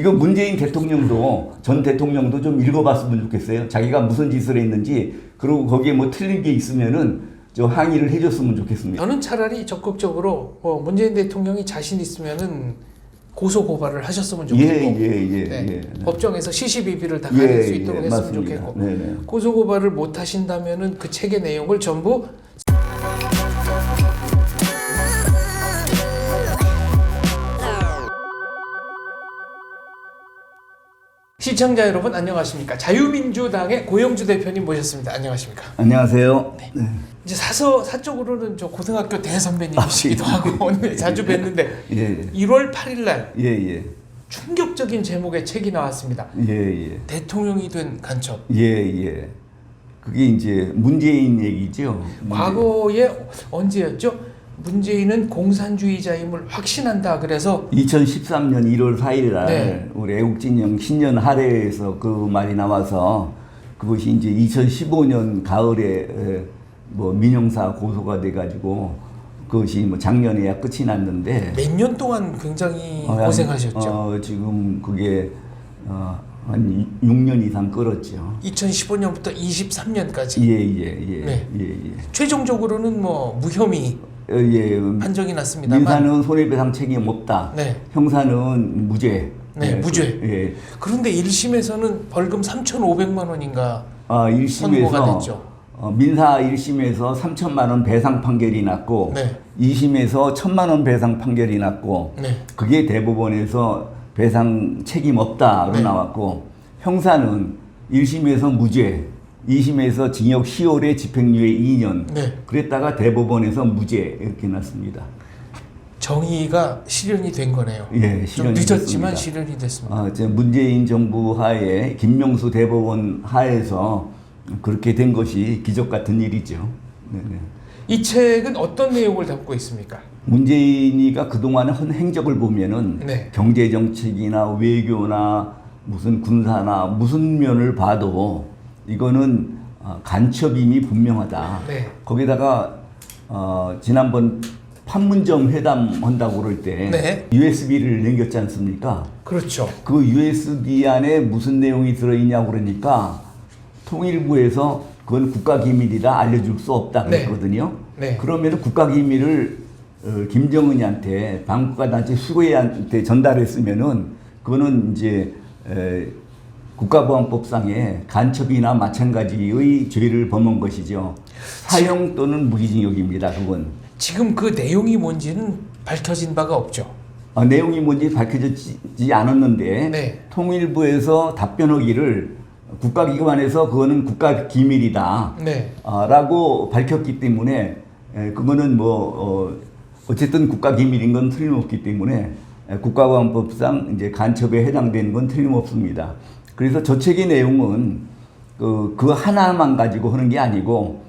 이거 문재인 대통령도 전 대통령도 좀 읽어봤으면 좋겠어요. 자기가 무슨 짓을 했는지 그리고 거기에 뭐 틀린 게 있으면은 좀 항의를 해줬으면 좋겠습니다. 저는 차라리 적극적으로 문재인 대통령이 자신 있으면은 고소 고발을 하셨으면 좋겠고 네. 법정에서 시시비비를 다 가릴 수 있도록 했으면 맞습니다. 좋겠고 네네. 고소 고발을 못 하신다면은 그 책의 내용을 전부 시청자 여러분 안녕하십니까? 자유민주당의 고영주 대표님 모셨습니다. 안녕하십니까? 안녕하세요. 네. 이제 사적으로는 저 고등학교 대선배님이시기도 하고 오늘 자주 뵀는데 1월 8일 날 충격적인 제목의 책이 나왔습니다. 대통령이 된 간첩. 그게 이제 문재인 얘기죠. 과거에 언제였죠? 문재인은 공산주의자임을 확신한다. 그래서 2013년 1월 4일 날 우리 애국진영 신년 할애에서 그 말이 나와서 그것이 이제 2015년 가을에 뭐 민형사 고소가 돼가지고 그것이 뭐 작년에야 끝이 났는데 몇 년 동안 굉장히 고생하셨죠. 지금 그게 한 6년 이상 끌었죠. 2015년부터 23년까지. 최종적으로는 뭐 무혐의 판정이 났습니다만 민사는 손해배상 책임 없다. 형사는 무죄. 무죄. 그런데 1심에서는 벌금 3,500만 원인가 1심에서 선고가 됐죠. 민사 1심에서 3천만 원 배상 판결이 났고 2심에서 1,000만 원 배상 판결이 났고 그게 대법원에서 배상 책임 없다로 나왔고 형사는 1심에서 무죄 2심에서 징역 10월에 집행유예 2년 그랬다가 대법원에서 무죄 이렇게 났습니다. 정의가 실현이 된 거네요. 실현이 좀 늦었지만 됐습니다. 실현이 됐습니다. 문재인 정부 하에 김명수 대법원 하에서 그렇게 된 것이 기적 같은 일이죠. 이 책은 어떤 내용을 담고 있습니까? 문재인이가 그동안의 한 행적을 보면은 경제정책이나 외교나 무슨 군사나 무슨 면을 봐도 이거는 간첩임이 분명하다. 거기다가 지난번 판문점 회담 한다고 그럴 때 USB를 남겼지 않습니까? 그렇죠. 그 USB 안에 무슨 내용이 들어있냐고 그러니까 통일부에서 그건 국가기밀이라 알려줄 수 없다 그랬거든요. 그러면 국가기밀을 김정은이한테 반국가단체 수고회한테 전달했으면은 그거는 이제 국가보안법상의 간첩이나 마찬가지의 죄를 범한 것이죠. 사형 또는 무기징역입니다. 그건. 지금 그 내용이 뭔지는 밝혀진 바가 없죠. 내용이 뭔지 밝혀지지 않았는데 통일부에서 답변하기를 국가기관에서 그거는 국가기밀이다 라고 밝혔기 때문에 그거는 뭐 어쨌든 국가기밀인 건 틀림없기 때문에 국가보안법상 이제 간첩에 해당되는 건 틀림없습니다. 그래서 저 책의 내용은 그 하나만 가지고 하는 게 아니고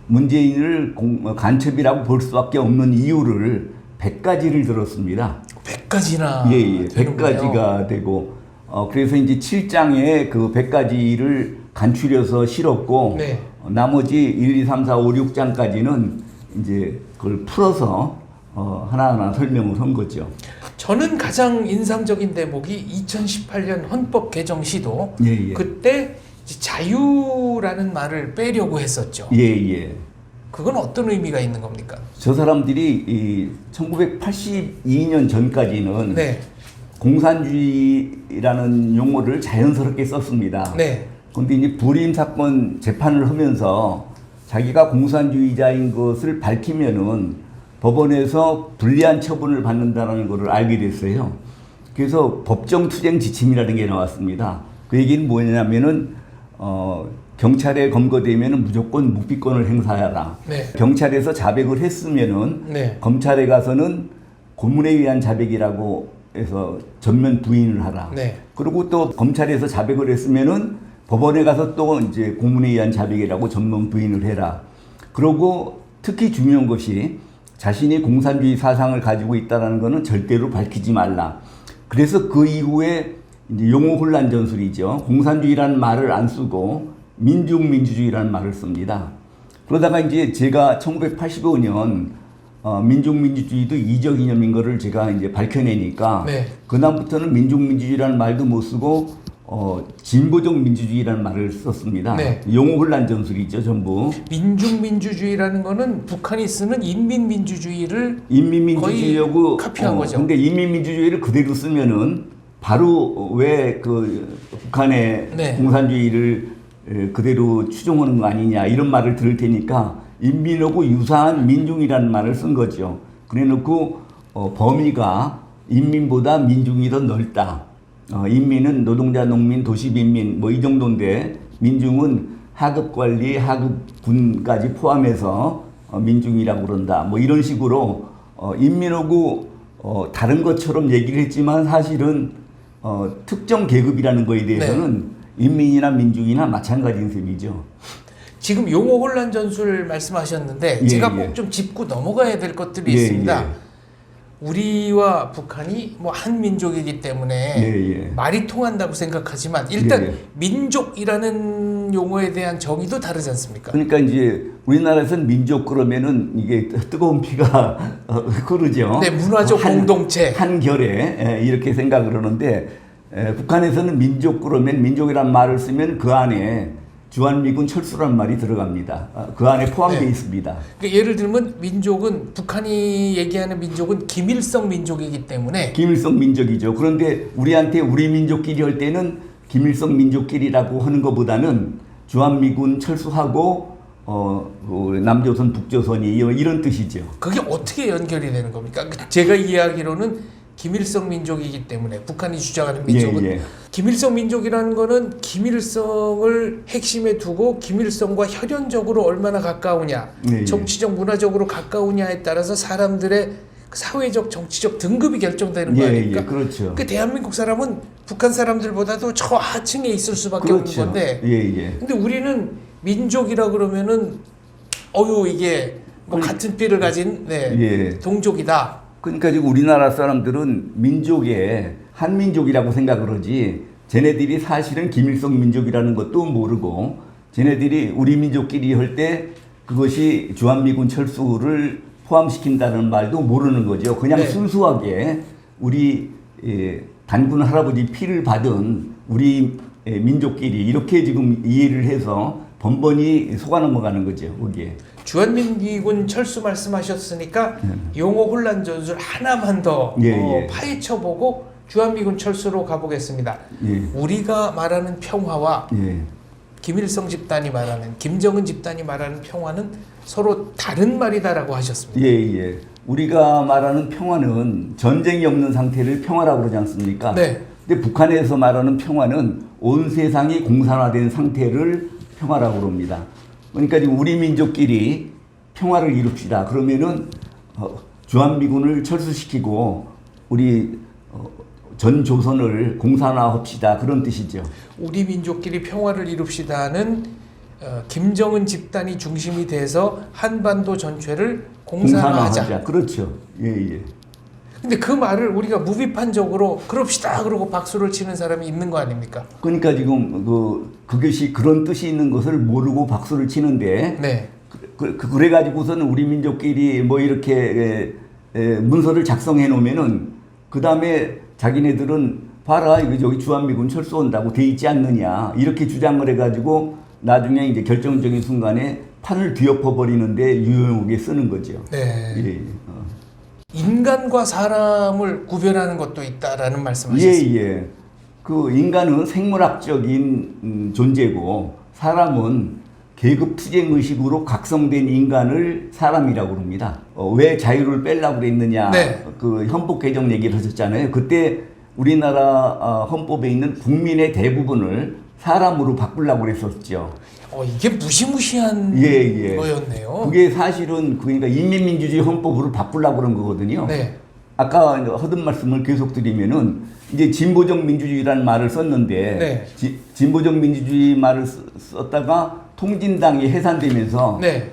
문재인을 간첩이라고 볼 수밖에 없는 이유를 100가지를 들었습니다. 100가지나 100가지가 되고 그래서 이제 7장에 그 100가지를 간추려서 실었고 나머지 1, 2, 3, 4, 5, 6장까지는 이제 그걸 풀어서 하나하나 설명을 한 거죠. 저는 가장 인상적인 대목이 2018년 헌법 개정 시도 그때 자유라는 말을 빼려고 했었죠. 그건 어떤 의미가 있는 겁니까? 저 사람들이 1982년 전까지는 공산주의라는 용어를 자연스럽게 썼습니다. 그런데 이제 불임 사건 재판을 하면서 자기가 공산주의자인 것을 밝히면은 법원에서 불리한 처분을 받는다는 것을 알게 됐어요. 그래서 법정 투쟁 지침이라는 게 나왔습니다. 그 얘기는 뭐냐면은 경찰에 검거되면은 무조건 묵비권을 행사하라. 경찰에서 자백을 했으면은 검찰에 가서는 고문에 의한 자백이라고 해서 전면 부인을 하라. 그리고 또 검찰에서 자백을 했으면은 법원에 가서 또 이제 고문에 의한 자백이라고 전면 부인을 해라. 그리고 특히 중요한 것이 자신이 공산주의 사상을 가지고 있다는 것은 절대로 밝히지 말라. 그래서 그 이후에 이제 용어 혼란 전술이죠. 공산주의라는 말을 안 쓰고 민중민주주의라는 말을 씁니다. 그러다가 이제 제가 1985년 민족민주주의도 이적 이념인 거를 제가 이제 밝혀내니까 네. 그다음부터는 민족민주주의라는 말도 못 쓰고 진보적 민주주의라는 말을 썼습니다. 네. 용어 혼란 전술이죠, 전부. 민족민주주의라는 거는 북한이 쓰는 인민민주주의를 인민민주주의하고 거의 카피한 거죠. 근데 인민민주주의를 그대로 쓰면은 바로 왜 그 북한의 네. 공산주의를 그대로 추종하는 거 아니냐 이런 말을 들을 테니까 인민하고 유사한 민중이라는 말을 쓴 거죠. 그래놓고 범위가 인민보다 민중이 더 넓다. 인민은 노동자, 농민, 도시빈민 뭐 이 정도인데 민중은 하급관리, 하급군까지 포함해서 민중이라고 그런다. 뭐 이런 식으로 인민하고 다른 것처럼 얘기를 했지만 사실은 특정 계급이라는 거에 대해서는 인민이나 민중이나 마찬가지인 셈이죠. 지금 용어 혼란 전술 말씀하셨는데 예, 제가 예. 꼭 좀 짚고 넘어가야 될 것들이 예, 있습니다. 예. 우리와 북한이 뭐 한 민족이기 때문에 예. 말이 통한다고 생각하지만 일단 예. 민족이라는 용어에 대한 정의도 다르지 않습니까? 그러니까 이제 우리나라에서는 민족 그러면은 이게 뜨거운 피가 흐르죠. 네, 문화적 공동체. 한결에 이렇게 생각을 하는데 북한에서는 민족 그러면 민족이란 말을 쓰면 그 안에 주한미군 철수란 말이 들어갑니다. 그 안에 포함되어 네. 있습니다. 그러니까 예를 들면 민족은 북한이 얘기하는 민족은 김일성 민족이기 때문에 김일성 민족이죠. 그런데 우리한테 우리 민족끼리 할 때는 김일성 민족끼리라고 하는 것보다는 주한미군 철수하고 남조선, 북조선이 이런 뜻이죠. 그게 어떻게 연결이 되는 겁니까? 제가 이해하기로는 김일성 민족이기 때문에 북한이 주장하는 민족은 예. 김일성 민족이라는 거는 김일성을 핵심에 두고 김일성과 혈연적으로 얼마나 가까우냐, 예. 정치적 문화적으로 가까우냐에 따라서 사람들의 사회적 정치적 등급이 결정되는 거 예, 아닙니까? 예, 그렇죠. 그 대한민국 사람은 북한 사람들보다도 저 하층에 있을 수밖에 그렇죠. 없는 건데, 예. 근데 우리는 민족이라 그러면은 이게 뭐 같은 삐를 가진 예. 동족이다. 그러니까 지금 우리나라 사람들은 민족에 한민족이라고 생각을 하지 쟤네들이 사실은 김일성 민족이라는 것도 모르고 쟤네들이 우리 민족끼리 할 때 그것이 주한미군 철수를 포함시킨다는 말도 모르는 거죠. 그냥 네. 순수하게 우리 단군 할아버지 피를 받은 우리 민족끼리 이렇게 지금 이해를 해서 번번이 속아 넘어가는 거죠. 거기에. 주한미군 철수 말씀하셨으니까 용어 혼란 전술 하나만 더 파헤쳐보고 주한미군 철수로 가보겠습니다. 예. 우리가 말하는 평화와 예. 김일성 집단이 말하는 김정은 집단이 말하는 평화는 서로 다른 말이다라고 하셨습니다. 예. 우리가 말하는 평화는 전쟁이 없는 상태를 평화라고 그러지 않습니까? 네. 근데 북한에서 말하는 평화는 온 세상이 공산화된 상태를 평화라고 그럽니다. 그러니까 지금 우리 민족끼리 평화를 이룹시다. 그러면은 주한미군을 철수시키고 우리 전 조선을 공산화합시다. 그런 뜻이죠. 우리 민족끼리 평화를 이룹시다는 김정은 집단이 중심이 돼서 한반도 전체를 공산화하자. 그렇죠. 예. 근데 그 말을 우리가 무비판적으로 그럽시다 그러고 박수를 치는 사람이 있는 거 아닙니까? 그러니까 지금 그것이 그런 뜻이 있는 것을 모르고 박수를 치는데 네. 그래가지고서는 우리 민족끼리 뭐 이렇게 문서를 작성해 놓으면은 그 다음에 자기네들은 봐라 이거 저기 주한미군 철수한다고 돼 있지 않느냐 이렇게 주장을 해가지고 나중에 이제 결정적인 순간에 판을 뒤엎어 버리는데 유용하게 쓰는 거죠. 네. 예. 인간과 사람을 구별하는 것도 있다라는 말씀하셨습니다. 예. 그 인간은 생물학적인 존재고 사람은 계급 투쟁 의식으로 각성된 인간을 사람이라고 합니다. 왜 자유를 빼려고 그랬느냐? 네. 그 헌법 개정 얘기를 하셨잖아요. 그때 우리나라 헌법에 있는 국민의 대부분을 사람으로 바꾸려고 그랬었죠. 이게 무시무시한 예. 거였네요. 그게 사실은 그러니까 인민민주주의 헌법으로 바꾸려고 그런 거거든요. 네. 아까 하던 말씀을 계속 드리면은 이제 진보적 민주주의라는 말을 썼는데 네. 진보적 민주주의 말을 썼다가 통진당이 해산되면서 네.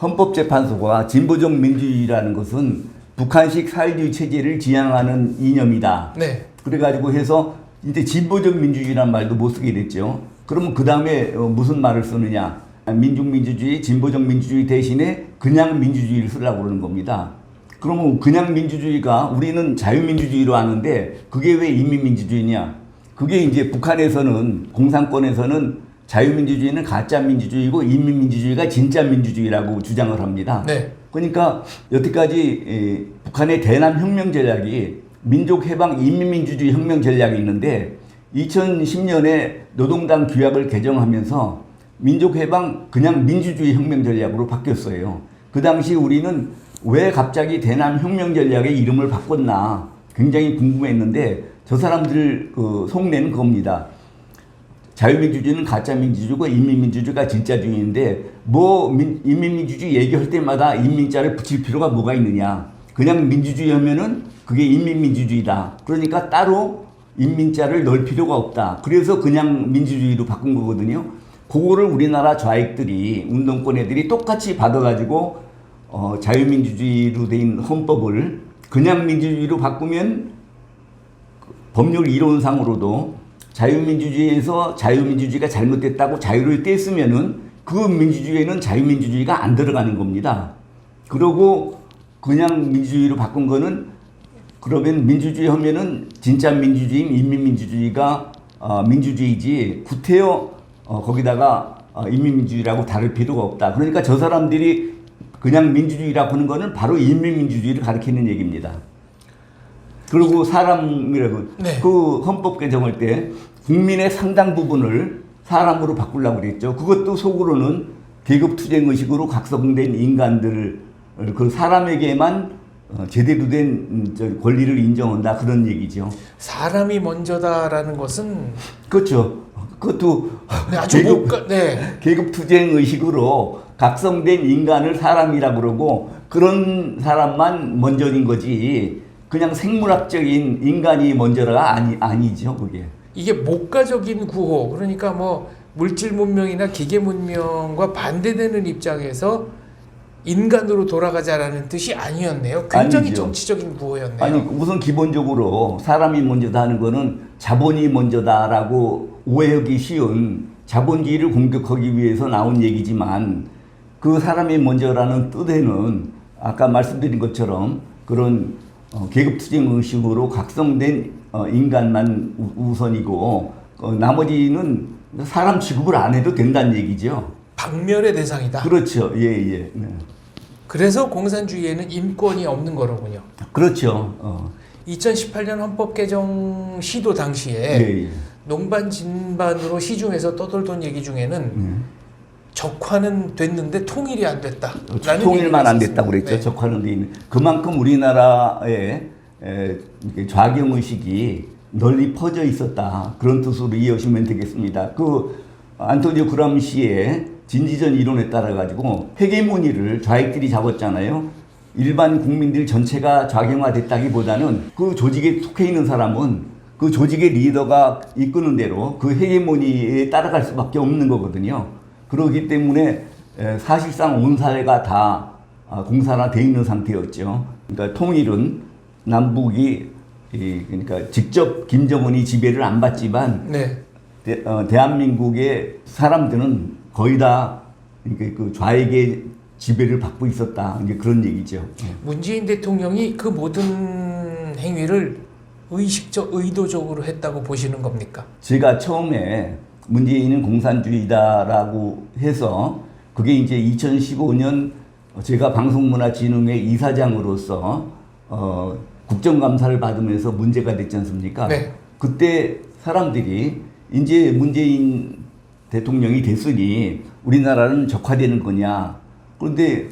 헌법재판소가 진보적 민주주의라는 것은 북한식 사회주의 체제를 지향하는 이념이다. 네. 그래가지고 해서 이제 진보적 민주주의라는 말도 못 쓰게 됐죠. 그러면 그 다음에 무슨 말을 쓰느냐? 민중민주주의, 진보적 민주주의 대신에 그냥 민주주의를 쓰려고 그러는 겁니다. 그러면 그냥 민주주의가 우리는 자유민주주의로 아는데 그게 왜 인민민주주의냐? 그게 이제 북한에서는 공산권에서는 자유민주주의는 가짜 민주주의고 인민민주주의가 진짜 민주주의라고 주장을 합니다. 네. 그러니까 여태까지 북한의 대남 혁명 전략이 민족해방 인민민주주의 혁명 전략이 있는데 2010년에 노동당 규약을 개정하면서 민족해방 그냥 민주주의 혁명 전략으로 바뀌었어요. 그 당시 우리는 왜 갑자기 대남 혁명 전략의 이름을 바꿨나 굉장히 궁금했는데 저 사람들 그 속내는 그겁니다. 자유민주주의는 가짜 민주주의고 인민민주주의가 진짜주의인데 뭐 인민민주주의 얘기할 때마다 인민자를 붙일 필요가 뭐가 있느냐. 그냥 민주주의 하면은 그게 인민민주주의다. 그러니까 따로 인민자를 넣을 필요가 없다. 그래서 그냥 민주주의로 바꾼 거거든요. 그거를 우리나라 좌익들이 운동권 애들이 똑같이 받아가지고 자유민주주의로 된 헌법을 그냥 민주주의로 바꾸면 법률 이론상으로도 자유민주주의에서 자유민주주의가 잘못됐다고 자유를 떼쓰면은 그 민주주의에는 자유민주주의가 안 들어가는 겁니다. 그러고 그냥 민주주의로 바꾼 거는 그러면 민주주의 하면은 진짜 민주주의인 인민민주주의가 민주주의지 구태여 거기다가 인민민주주의라고 다를 필요가 없다. 그러니까 저 사람들이 그냥 민주주의라고 하는 거는 바로 인민민주주의를 가리키는 얘기입니다. 그리고 사람이라고 네. 그 헌법 개정할 때 국민의 상당 부분을 사람으로 바꾸려고 그랬죠. 그것도 속으로는 계급투쟁 의식으로 각성된 인간들을 그 사람에게만 제대로 된 권리를 인정한다 그런 얘기죠. 사람이 먼저다라는 것은 그렇죠. 그것도 네, 아주 계급투쟁 의식으로 각성된 인간을 사람이라고 그러고 그런 사람만 먼저인 거지 그냥 생물학적인 인간이 먼저가 아니죠. 그게. 이게 목가적인 구호 그러니까 뭐 물질 문명이나 기계 문명과 반대되는 입장에서 인간으로 돌아가자라는 뜻이 아니었네요. 굉장히 아니죠. 정치적인 구호였네요. 아니 우선 기본적으로 사람이 먼저다 하는 거는 자본이 먼저다라고 오해하기 쉬운 자본주의를 공격하기 위해서 나온 얘기지만 그 사람이 먼저라는 뜻에는 아까 말씀드린 것처럼 그런 계급투쟁 의식으로 각성된 인간만 우선이고 나머지는 사람 취급을 안 해도 된다는 얘기죠. 박멸의 대상이다. 그렇죠. 예. 네. 그래서 공산주의에는 인권이 없는 거로군요. 그렇죠. 2018년 헌법 개정 시도 당시에 예. 농반 진반으로 시중에서 떠돌던 얘기 중에는 적화는 됐는데 통일이 안 됐다. 통일만 안 됐다고 그랬죠. 네. 적화는 돼 있는. 그만큼 우리나라에 좌경 의식이 널리 퍼져 있었다. 그런 뜻으로 이해하시면 되겠습니다. 그 안토니오 그람시의 진지전 이론에 따라 가지고 헤게모니를 좌익들이 잡았잖아요. 일반 국민들 전체가 좌경화됐다기보다는 그 조직에 속해 있는 사람은 그 조직의 리더가 이끄는 대로 그 헤게모니에 따라갈 수밖에 없는 거거든요. 그렇기 때문에 사실상 온 사회가 다 공산화되어 있는 상태였죠. 그러니까 통일은 남북이 그러니까 직접 김정은이 지배를 안 받지만 네. 대한민국의 사람들은 거의 다 그 좌익의 지배를 받고 있었다. 이제 그런 얘기죠. 문재인 대통령이 그 모든 행위를 의도적으로 했다고 보시는 겁니까? 제가 처음에 문재인은 공산주의다라고 해서 그게 이제 2015년 제가 방송문화진흥회 이사장으로서 국정감사를 받으면서 문제가 됐지 않습니까? 네. 그때 사람들이 이제 문재인 대통령이 됐으니 우리나라는 적화되는 거냐. 그런데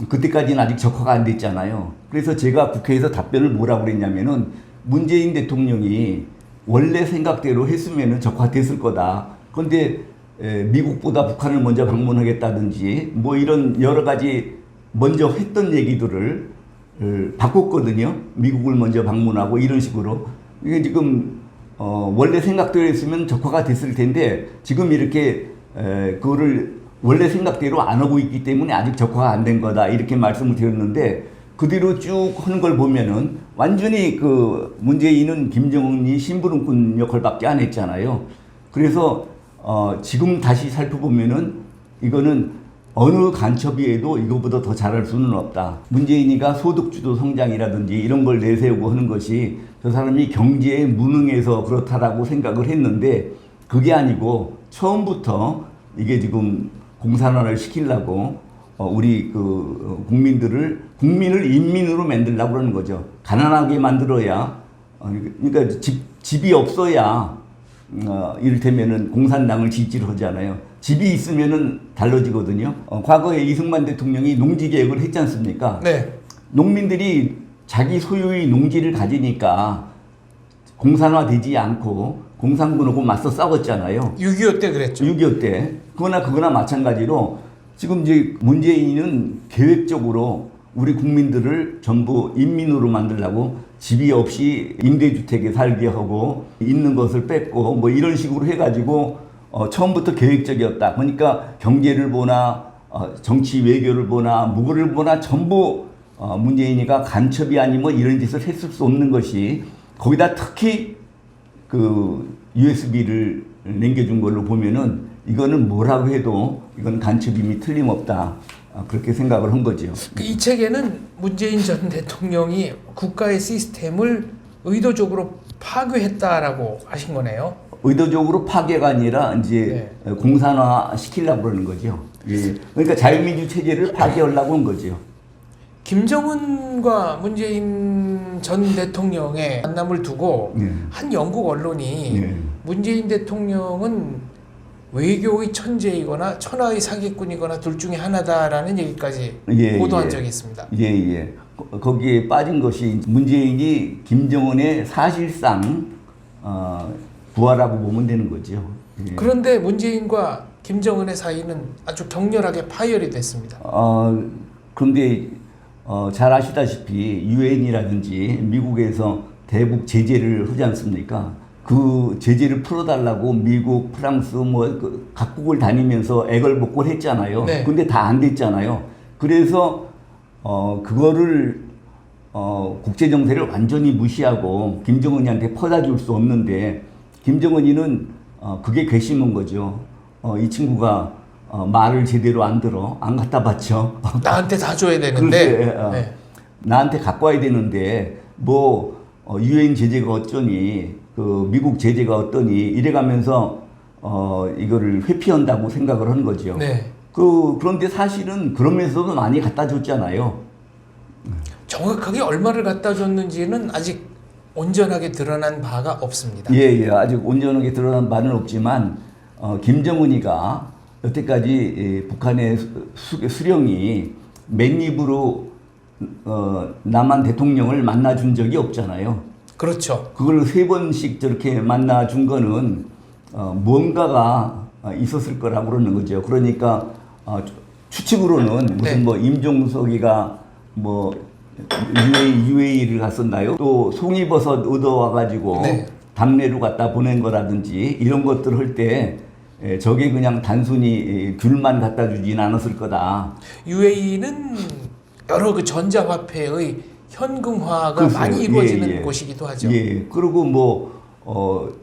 그때까지는 아직 적화가 안 됐잖아요. 그래서 제가 국회에서 답변을 뭐라고 그랬냐면은 문재인 대통령이 원래 생각대로 했으면은 적화됐을 거다. 그런데 미국보다 북한을 먼저 방문하겠다든지 뭐 이런 여러 가지 먼저 했던 얘기들을 바꿨거든요. 미국을 먼저 방문하고 이런 식으로. 이게 지금 원래 생각대로 했으면 적화가 됐을 텐데 지금 이렇게 그거를 원래 생각대로 안 하고 있기 때문에 아직 적화가 안 된 거다 이렇게 말씀을 드렸는데 그 뒤로 쭉 하는 걸 보면은 완전히 그 문재인은 김정은이 심부름꾼 역할밖에 안 했잖아요. 그래서 지금 다시 살펴보면은 이거는 어느 간첩이해도 이거보다 더 잘할 수는 없다. 문재인이가 소득주도 성장이라든지 이런 걸 내세우고 하는 것이 저 사람이 경제에 무능해서 그렇다라고 생각을 했는데 그게 아니고 처음부터 이게 지금 공산화를 시키려고 우리 그 국민을 인민으로 만들려고 그러는 거죠. 가난하게 만들어야 그러니까 집이 없어야 이를테면은 공산당을 지지를 하잖아요. 집이 있으면은 달라지거든요. 과거에 이승만 대통령이 농지개혁을 했지 않습니까? 네. 농민들이 자기 소유의 농지를 가지니까 공산화되지 않고 공산군하고 맞서 싸웠잖아요. 6.25 때 그랬죠. 6.25 때. 그거나 마찬가지로 지금 이제 문재인은 계획적으로 우리 국민들을 전부 인민으로 만들려고 집이 없이 임대주택에 살게 하고 있는 것을 뺏고 뭐 이런 식으로 해가지고 처음부터 계획적이었다. 그러니까 경제를 보나 정치 외교를 보나 무고를 보나 전부 문재인이가 간첩이 아니면 이런 짓을 했을 수 없는 것이 거기다 특히 그 USB를 남겨준 걸로 보면은 이거는 뭐라고 해도 이건 간첩임이 틀림없다. 그렇게 생각을 한 거죠. 이 책에는 문재인 전 대통령이 국가의 시스템을 의도적으로 파괴했다라고 하신 거네요. 의도적으로 파괴가 아니라 이제 공산화 시키려고 그러는 거죠. 예. 그러니까 자유민주 체제를 파괴하려고 한 거죠. 김정은과 문재인 전 대통령의 만남을 두고 한 영국 언론이 문재인 대통령은 외교의 천재이거나 천하의 사기꾼이거나 둘 중에 하나다라는 얘기까지 보도한 적이 있습니다. 예. 거기에 빠진 것이 문재인이 김정은의 사실상 부하라고 보면 되는 거죠. 예. 그런데 문재인과 김정은의 사이는 아주 격렬하게 파열이 됐습니다. 그런데 잘 아시다시피 유엔이라든지 미국에서 대북 제재를 하지 않습니까? 그 제재를 풀어달라고 미국, 프랑스 각국을 다니면서 애걸복걸했잖아요. 네. 근데 다 안 됐잖아요. 그래서 그거를 국제 정세를 완전히 무시하고 김정은이한테 퍼다 줄 수 없는데 김정은이는 그게 괘씸한 거죠. 이 친구가 말을 제대로 안 들어, 안 갖다 바쳐. 나한테 다 줘야 되는데. 네. 나한테 갖고 와야 되는데 유엔 제재가 어쩌니 그 미국 제재가 어떠니 이래가면서 이거를 회피한다고 생각을 하는 거죠. 네. 그런데 사실은 그러면서도 많이 갖다 줬잖아요. 정확하게 얼마를 갖다 줬는지는 아직 온전하게 드러난 바가 없습니다. 예, 아직 온전하게 드러난 바는 없지만 김정은이가 여태까지 북한의 수령이 맨입으로 남한 대통령을 만나준 적이 없잖아요. 그렇죠. 그걸 3번씩 저렇게 만나준 거는 뭔가가 있었을 거라고 그러는 거죠. 그러니까 추측으로는 무슨 임종석이가 UAE를 갔었나요? 또 송이버섯 얻어와가지고 당내로 갖다 보낸 거라든지 이런 것들 할 때 저게 그냥 단순히 귤만 갖다 주진 않았을 거다. UAE는 여러 그 전자화폐의 현금화가 글쎄요. 많이 이루어지는 곳이기도 하죠. 예. 그리고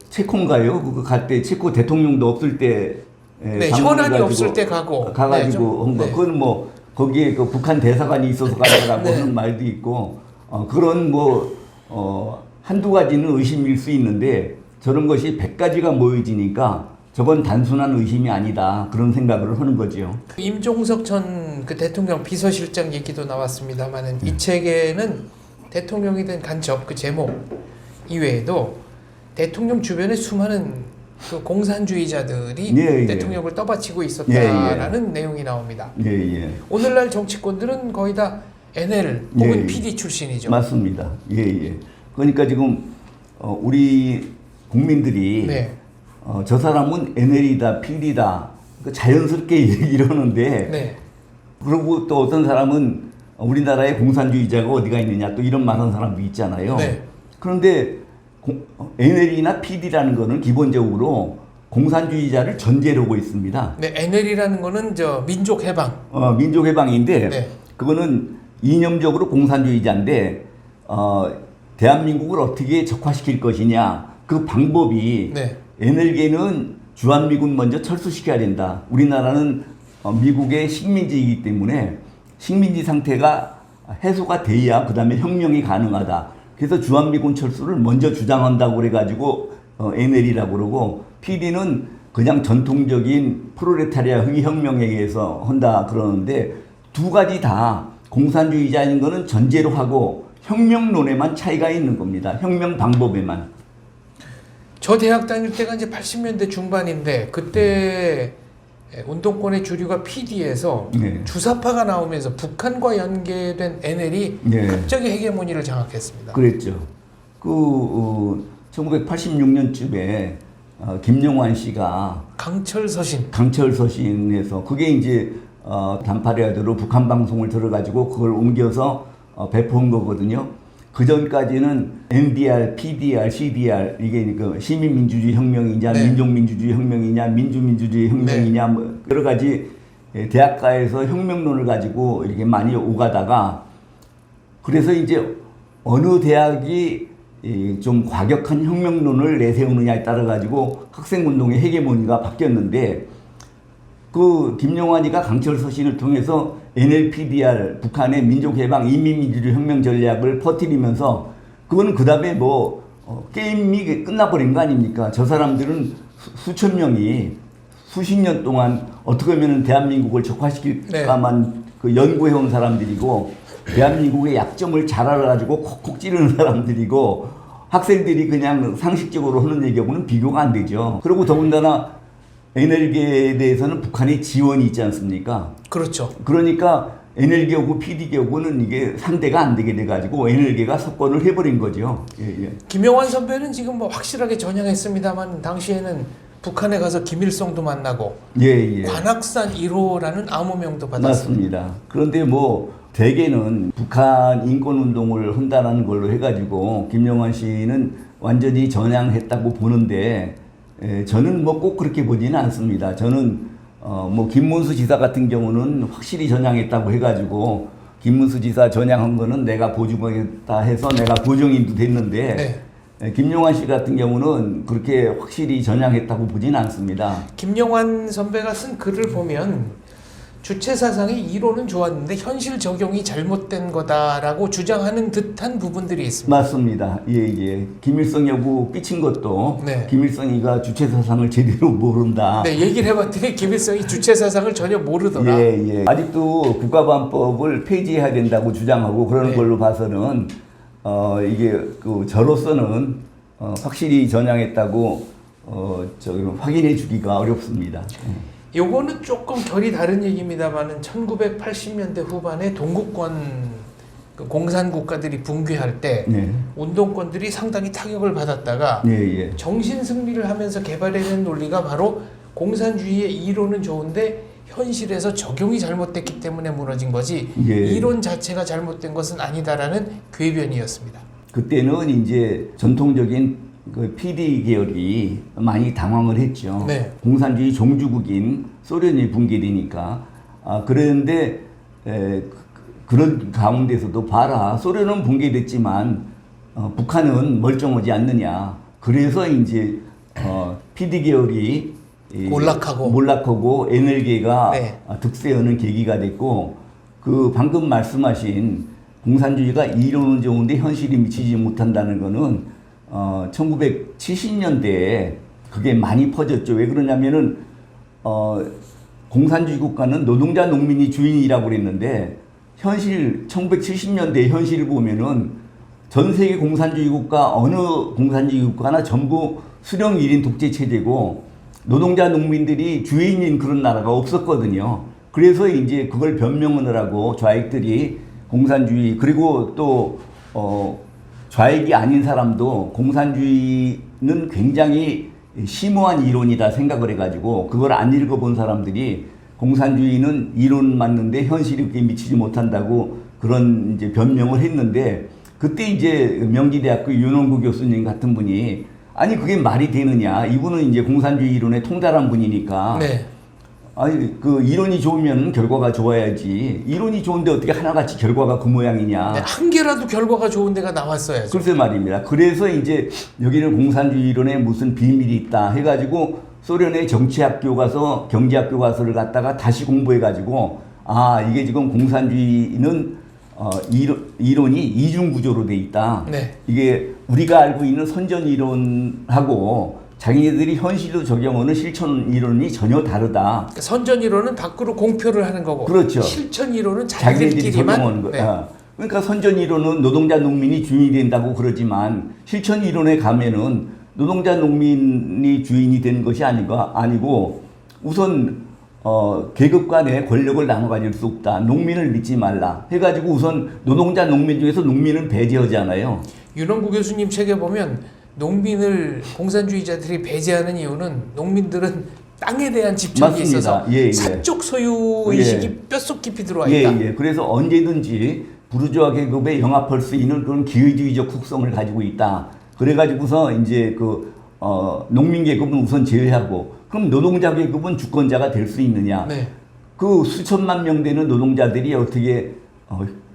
체코인가요? 그거 갈 때 체코 대통령도 없을 때 현안이 없을 때 가가지고 한 거. 그건 거기에 그 북한 대사관이 있어서 간 거라고 하는 말도 있고 그런 한두 가지는 의심일 수 있는데 저런 것이 100가지가 모여지니까 저건 단순한 의심이 아니다. 그런 생각을 하는 거죠. 임종석 전 그 대통령 비서실장 얘기도 나왔습니다만은 이 책에는 대통령이 된 간첩 그 제목 이외에도 대통령 주변에 수많은 그 공산주의자들이 대통령을 떠받치고 있었다라는 내용이 나옵니다. 오늘날 정치권들은 거의 다 NL 혹은 PD 출신이죠. 맞습니다. 그러니까 지금 우리 국민들이 저 사람은 NL이다, PD다 자연스럽게 얘기를 하는데 그리고 또 어떤 사람은 우리나라에 공산주의자가 어디가 있느냐 또 이런 말하는 사람도 있잖아요. 그런데 NL이나 PD라는 거는 기본적으로 공산주의자를 전제로 하고 있습니다. NL이라는 거는 민족해방. 민족해방인데 그거는 이념적으로 공산주의자인데 대한민국을 어떻게 적화시킬 것이냐 그 방법이 NL계는 주한미군 먼저 철수시켜야 된다. 우리나라는 미국의 식민지이기 때문에 식민지 상태가 해소가 돼야 그 다음에 혁명이 가능하다. 그래서 주한미군 철수를 먼저 주장한다고 그래가지고 NL이라고 그러고 PD는 그냥 전통적인 프롤레타리아 혁명에 의해서 한다 그러는데 두 가지 다 공산주의자인 거는 전제로 하고 혁명론에만 차이가 있는 겁니다. 혁명 방법에만. 저 대학 다닐 때가 이제 80년대 중반인데 그때 운동권의 주류가 PD에서 네. 주사파가 나오면서 북한과 연계된 NL이 네. 갑자기 헤게모니를 장악했습니다. 그랬죠. 1986년쯤에 김용환 씨가 강철서신에서 그게 이제 단파레아드로 북한 방송을 들어가지고 그걸 옮겨서 배포한 거거든요. 그 전까지는 NDR, PDR, CDR 이게 그 시민민주주의 혁명이냐, 네. 민족민주주의 혁명이냐, 민주민주주의 혁명이냐, 뭐 여러 가지 대학가에서 혁명론을 가지고 이렇게 많이 오가다가 그래서 이제 어느 대학이 좀 과격한 혁명론을 내세우느냐에 따라 가지고 학생운동의 헤게모니가 바뀌었는데 그 김용환이가 강철서신을 통해서 NLPDR 북한의 민족해방 인민민주주의 혁명 전략을 퍼뜨리면서 그거는 그 다음에 뭐 게임이 끝나버린 거 아닙니까? 저 사람들은 수천 명이 수십 년 동안 어떻게 하면 대한민국을 적화시킬까만 그 연구해온 사람들이고 대한민국의 약점을 잘 알아가지고 콕콕 찌르는 사람들이고 학생들이 그냥 상식적으로 하는 얘기하고는 비교가 안 되죠. 그리고 더군다나 NL계에 대해서는 북한의 지원이 있지 않습니까? 그렇죠. 그러니까 NL계하고 PD계하고는 이게 상대가 안 되게 돼가지고 NL계가 석권을 해버린 거죠. 예. 김용환 선배는 지금 뭐 확실하게 전향했습니다만 당시에는 북한에 가서 김일성도 만나고 관악산 1호라는 암호명도 받았습니다. 맞습니다. 그런데 뭐 대개는 북한 인권운동을 한다는 걸로 해가지고 김용환 씨는 완전히 전향했다고 보는데 저는 뭐 꼭 그렇게 보지는 않습니다. 저는 뭐 김문수 지사 같은 경우는 확실히 전향했다고 해가지고 김문수 지사 전향한 거는 내가 보증하겠다 해서 내가 보증인도 됐는데 김용환 씨 같은 경우는 그렇게 확실히 전향했다고 보지는 않습니다. 김용환 선배가 쓴 글을 보면 주체 사상의 이론은 좋았는데 현실 적용이 잘못된 거다라고 주장하는 듯한 부분들이 있습니다. 맞습니다. 예. 김일성하고 삐친 것도 김일성이가 주체 사상을 제대로 모른다. 네, 얘기를 해봤더니 김일성이 주체 사상을 전혀 모르더라. 예. 아직도 국가보안법을 폐지해야 된다고 주장하고 그러는 걸로 봐서는 이게 그 저로서는 확실히 전향했다고 확인해 주기가 어렵습니다. 요거는 조금 결이 다른 얘기입니다만은 1980년대 후반에 동구권 그 공산 국가들이 붕괴할 때 운동권들이 상당히 타격을 받았다가 정신 승리를 하면서 개발해낸 논리가 바로 공산주의의 이론은 좋은데 현실에서 적용이 잘못됐기 때문에 무너진 거지 이론 자체가 잘못된 것은 아니다라는 궤변이었습니다. 그때는 이제 전통적인 그 PD 계열이 많이 당황을 했죠. 공산주의 종주국인 소련이 붕괴되니까. 그런데 그런 가운데서도 봐라. 소련은 붕괴됐지만 북한은 멀쩡하지 않느냐. 그래서 이제 PD 계열이 몰락하고 NL계가 득세하는 계기가 됐고 그 방금 말씀하신 공산주의가 이론은 좋은데 현실이 미치지 못한다는 거는 1970년대에 그게 많이 퍼졌죠. 왜 그러냐면은 공산주의 국가는 노동자 농민이 주인이라고 그랬는데 현실 1970년대 현실을 보면은 전 세계 공산주의 국가 어느 공산주의 국가나 전부 수령 1인 독재 체제고 노동자 농민들이 주인인 그런 나라가 없었거든요. 그래서 이제 그걸 변명하느라고 좌익들이 공산주의 그리고 또 좌익이 아닌 사람도 공산주의는 굉장히 심오한 이론이다 생각을 해가지고 그걸 안 읽어본 사람들이 공산주의는 이론 맞는데 현실이 그렇게 미치지 못한다고 그런 이제 변명을 했는데 그때 이제 명지대학교 윤원구 교수님 같은 분이 아니 그게 말이 되느냐 이분은 이제 공산주의 이론에 통달한 분이니까 아니 그 이론이 좋으면 결과가 좋아야지 이론이 좋은데 어떻게 하나같이 결과가 그 모양이냐 한 개라도 결과가 좋은 데가 나왔어야죠. 글쎄 말입니다. 그래서 이제 여기는 공산주의 이론에 무슨 비밀이 있다 해가지고 소련의 정치학교 가서 경제학교 가서를 갖다가 다시 공부해가지고 이게 지금 공산주의는 이론이 이중 구조로 돼 있다. 네. 이게 우리가 알고 있는 선전 이론하고 자기네들이 현실로 적용하는 실천 이론이 전혀 다르다. 그러니까 선전 이론은 밖으로 공표를 하는 거고, 그렇죠. 실천 이론은 자기네들이 적용하는 자기들끼리만. 거야. 네. 그러니까 선전 이론은 노동자 농민이 주인이 된다고 그러지만 실천 이론에 가면은 노동자 농민이 주인이 되는 것이 아니고 우선 계급 간의 권력을 나눠 가질 수 없다. 농민을 믿지 말라. 해가지고 우선 노동자 농민 중에서 농민을 배제하잖아요. 윤원구 교수님 책에 보면 농민을 공산주의자들이 배제하는 이유는 농민들은 땅에 대한 집착이 맞습니다. 있어서 예. 사적 소유 의식이 뼛속 깊이 들어와 있다. 예. 그래서 언제든지 부르주아 계급에 영합할 수 있는 그런 기회주의적 속성을 가지고 있다. 그래가지고서 이제 농민 계급은 우선 제외하고 그럼 노동자 계급은 주권자가 될 수 있느냐? 네. 그 수천만 명 되는 노동자들이 어떻게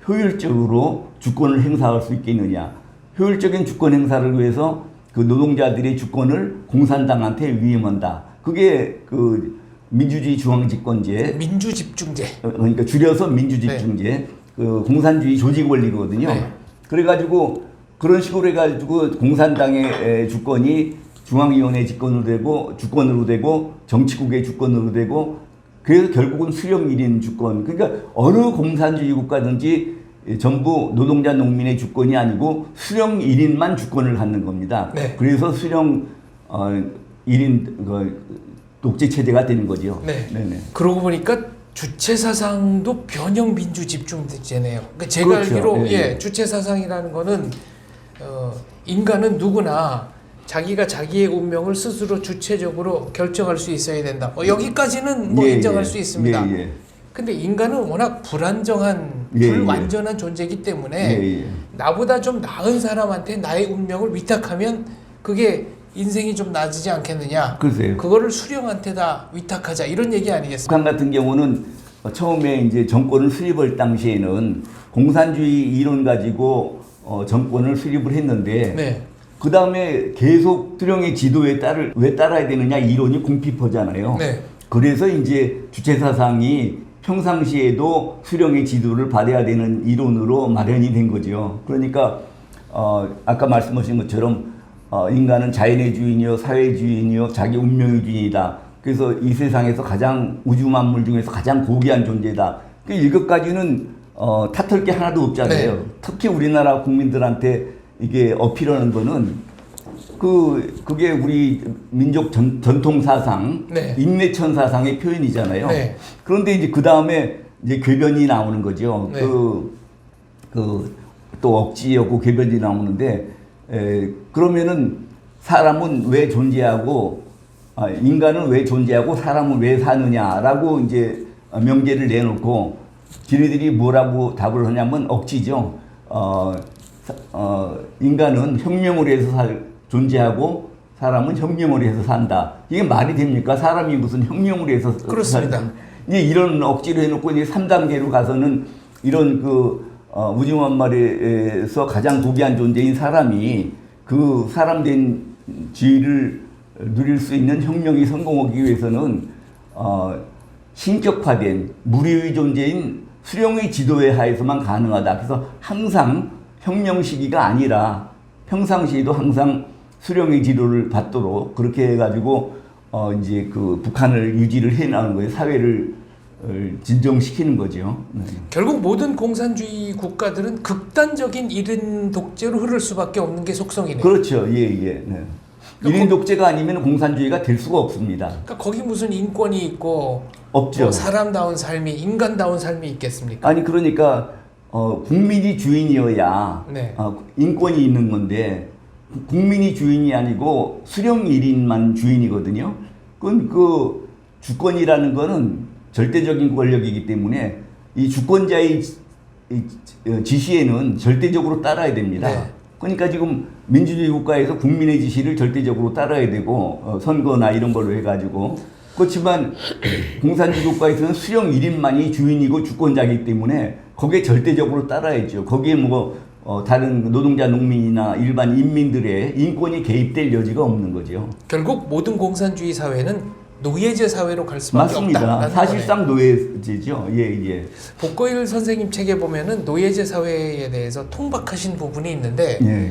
효율적으로 주권을 행사할 수 있겠느냐? 효율적인 주권 행사를 위해서 그 노동자들의 주권을 공산당한테 위임한다. 그게 그 민주주의 중앙집권제, 민주집중제. 그러니까 줄여서 민주집중제, 네. 그 공산주의 조직 원리거든요. 네. 그래가지고 그런 식으로 해가지고 공산당의 주권이 중앙위원회 주권으로 되고 정치국의 주권으로 되고 그래서 결국은 수령 1인 주권. 그러니까 어느 공산주의 국가든지 전부 노동자 농민의 주권이 아니고 수령 1인만 주권을 갖는 겁니다. 네. 그래서 수령 1인 독재 체제가 되는 거죠. 네. 네네. 그러고 보니까 주체 사상도 변형 민주 집중제네요. 그러니까 제가 그렇죠. 알기로 예. 주체 사상이라는 거는 인간은 누구나 자기가 자기의 운명을 스스로 주체적으로 결정할 수 있어야 된다. 여기까지는 뭐 인정할 수 있습니다. 근데 인간은 워낙 불안정한 불완전한 존재이기 때문에 나보다 좀 나은 사람한테 나의 운명을 위탁하면 그게 인생이 좀 나아지지 않겠느냐. 글쎄요. 그거를 수령한테다 위탁하자 이런 얘기 아니겠습니까? 북한 같은 경우는 처음에 이제 정권을 수립할 당시에는 공산주의 이론 가지고 정권을 수립을 했는데 네. 그 다음에 계속 수령의 지도에 왜 따라야 되느냐 이론이 궁핍하잖아요. 네. 그래서 이제 주체 사상이 평상시에도 수령의 지도를 받아야 되는 이론으로 마련이 된 거죠. 그러니까 아까 말씀하신 것처럼 인간은 자연의 주인이요, 사회의 주인이요, 자기 운명의 주인이다. 그래서 이 세상에서 가장 우주 만물 중에서 가장 고귀한 존재다. 그 이것까지는 탓할 게 하나도 없잖아요. 네. 특히 우리나라 국민들한테 이게 어필하는 거는 그게 우리 민족 전통 사상, 네. 인내천 사상의 표현이잖아요. 네. 그런데 이제 그 다음에 이제 궤변이 나오는 거죠. 네. 또 억지하고 궤변이 나오는데, 그러면은 사람은 왜 존재하고, 인간은 왜 존재하고 사람은 왜 사느냐라고 이제 명제를 내놓고, 지네들이 뭐라고 답을 하냐면 억지죠. 인간은 혁명을 해서 존재하고 사람은 혁명을 해서 산다. 이게 말이 됩니까? 사람이 무슨 혁명을 해서 그렇습니다. 이제 이런 억지로 해놓고 이제 3단계로 가서는 이런 우주만말에서 가장 고귀한 존재인 사람이 그 사람된 지위를 누릴 수 있는 혁명이 성공하기 위해서는 신격화된 무리의 존재인 수령의 지도에 하에서만 가능하다. 그래서 항상 혁명 시기가 아니라 평상시에도 항상 수령의 지도를 받도록 그렇게 해가지고 이제 그 북한을 유지를 해나가는 거예요. 사회를 진정시키는 거죠. 네. 결국 모든 공산주의 국가들은 극단적인 1인 독재로 흐를 수밖에 없는 게 속성이네요. 그렇죠. 네. 그러니까 1인 독재가 아니면 공산주의가 될 수가 없습니다. 그러니까 거기 무슨 인권이 있고 없죠. 사람다운 삶이 인간다운 삶이 있겠습니까? 아니 그러니까 국민이 주인이어야 네. 인권이 있는 건데 국민이 주인이 아니고 수령 1인만 주인이거든요. 그건 그 주권이라는 거는 절대적인 권력이기 때문에 이 주권자의 지시에는 절대적으로 따라야 됩니다. 네. 그러니까 지금 민주주의 국가에서 국민의 지시를 절대적으로 따라야 되고 선거나 이런 걸로 해가지고 그렇지만 공산주의 국가에서는 수령 1인만이 주인이고 주권자이기 때문에 거기에 절대적으로 따라야죠. 거기에 뭐 다른 노동자, 농민이나 일반 인민들의 인권이 개입될 여지가 없는 거죠. 결국 모든 공산주의 사회는 노예제 사회로 갈 수밖에 없다. 맞습니다. 사실상 노예제죠. 예. 복거일 선생님 책에 보면은 노예제 사회에 대해서 통박하신 부분이 있는데 예.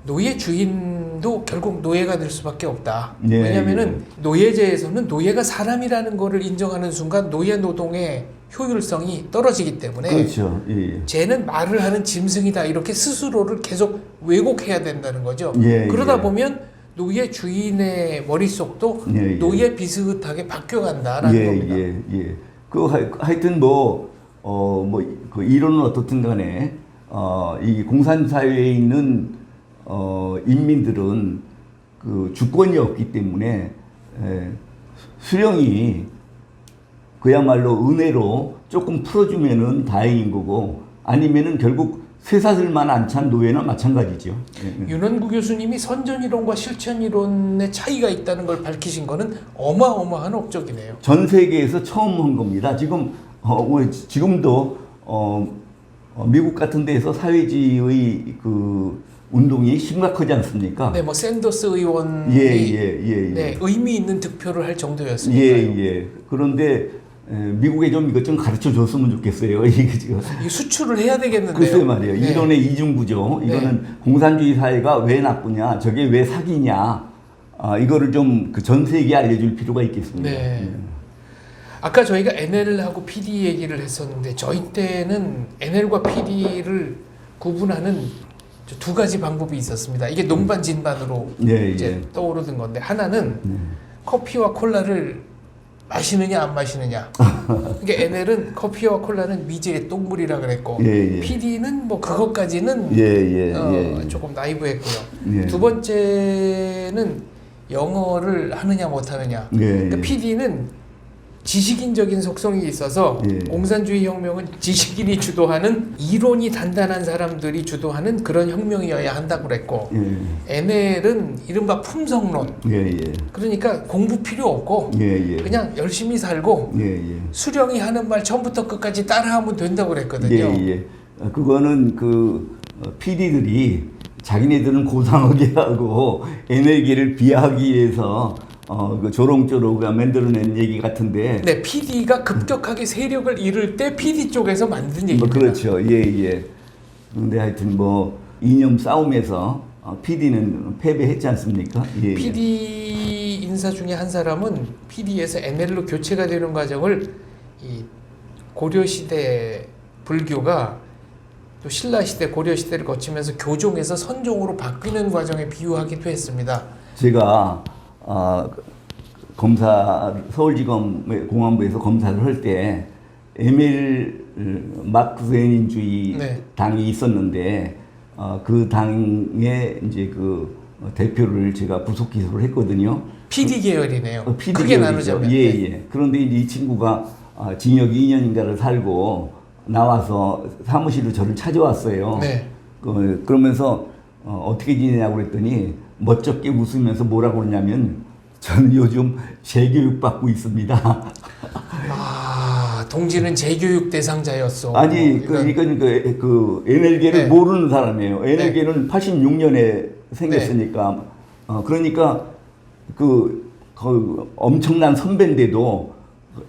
노예 주인도 결국 노예가 될 수밖에 없다. 예, 왜냐하면은 노예제에서는 노예가 사람이라는 거를 인정하는 순간 노예 노동의 효율성이 떨어지기 때문에 그렇죠. 예. 쟤는 말을 하는 짐승이다 이렇게 스스로를 계속 왜곡해야 된다는 거죠. 예, 그러다 예. 보면 노예 주인의 머릿속도 예, 예. 노예 비슷하게 바뀌어간다라는 겁니다. 예. 하여튼 그 이론은 어떻든 간에 이 공산사회에 있는 인민들은 그 주권이 없기 때문에 수령이 그야말로 은혜로 조금 풀어주면은 다행인 거고 아니면은 결국 쇠사슬만 안 찬 노예나 마찬가지죠. 윤원구 교수님이 선전이론과 실천이론의 차이가 있다는 걸 밝히신 거는 어마어마한 업적이네요. 전 세계에서 처음 한 겁니다. 지금도 미국 같은 데에서 사회주의 그 운동이 심각하지 않습니까? 네, 뭐 샌더스 의원이 네, 의미 있는 득표를 할 정도였으니까요. 그런데 미국에 좀 이것 좀 가르쳐 줬으면 좋겠어요. 이게 지금 수출을 해야 되겠는데요. 글쎄 말이에요. 네. 이론의 이중구조. 이거는 공산주의 사회가 왜 나쁘냐, 저게 왜 사기냐, 이거를 좀 그 전 세계에 알려줄 필요가 있겠습니다. 네. 아까 저희가 NL하고 PD 얘기를 했었는데 저희 때는 NL과 PD를 구분하는 두 가지 방법이 있었습니다. 이게 농반 진반으로 이제 떠오르는 건데 하나는 커피와 콜라를 마시느냐 안 마시느냐. 그러니까 NL은 커피와 콜라는 미제의 똥물이라 그랬고 PD는 뭐 그것까지는 조금 나이브했고요. 두 번째는 영어를 하느냐 못 하느냐. 그러니까 PD는 지식인적인 속성이 있어서 공산주의 혁명은 지식인이 주도하는 이론이 단단한 사람들이 주도하는 그런 혁명이어야 한다고 그랬고 NL은 이른바 품성론 그러니까 공부 필요 없고 그냥 열심히 살고 수령이 하는 말 처음부터 끝까지 따라하면 된다고 그랬거든요. 그거는 그 PD들이 자기네들은 고상하게 하고 NL계를 비하하기 위해서 그 조롱조롱 만들어낸 얘기 같은데. 네, PD가 급격하게 세력을 잃을 때 PD 쪽에서 만든 얘기입니다. 그렇죠. 그런데 하여튼 이념 싸움에서 PD는 패배했지 않습니까? PD 인사 중에 한 사람은 PD에서 NL로 교체가 되는 과정을 이 고려시대 불교가 또 신라시대, 고려시대를 거치면서 교종에서 선종으로 바뀌는 과정에 비유하기도 했습니다. 제가 서울지검 공안부에서 검사를 할 때 에밀 마크스 레닌주의 당이 있었는데 그 당의 이제 그 대표를 제가 부속 기소를 했거든요. PD 계열이네요. PD 크게 계열이죠. 나누자면. 그런데 이제 이 친구가 징역 2년인가를 살고 나와서 사무실로 저를 찾아왔어요. 그러면서 어떻게 지내냐고 그랬더니 멋쩍게 웃으면서 뭐라고 그러냐면 저는 요즘 재교육 받고 있습니다. 동지는 재교육 대상자였어. 아니 그러니까 그 NL계를 모르는 사람이에요. NL계는 86년에 생겼으니까 그러니까 그 엄청난 선배인데도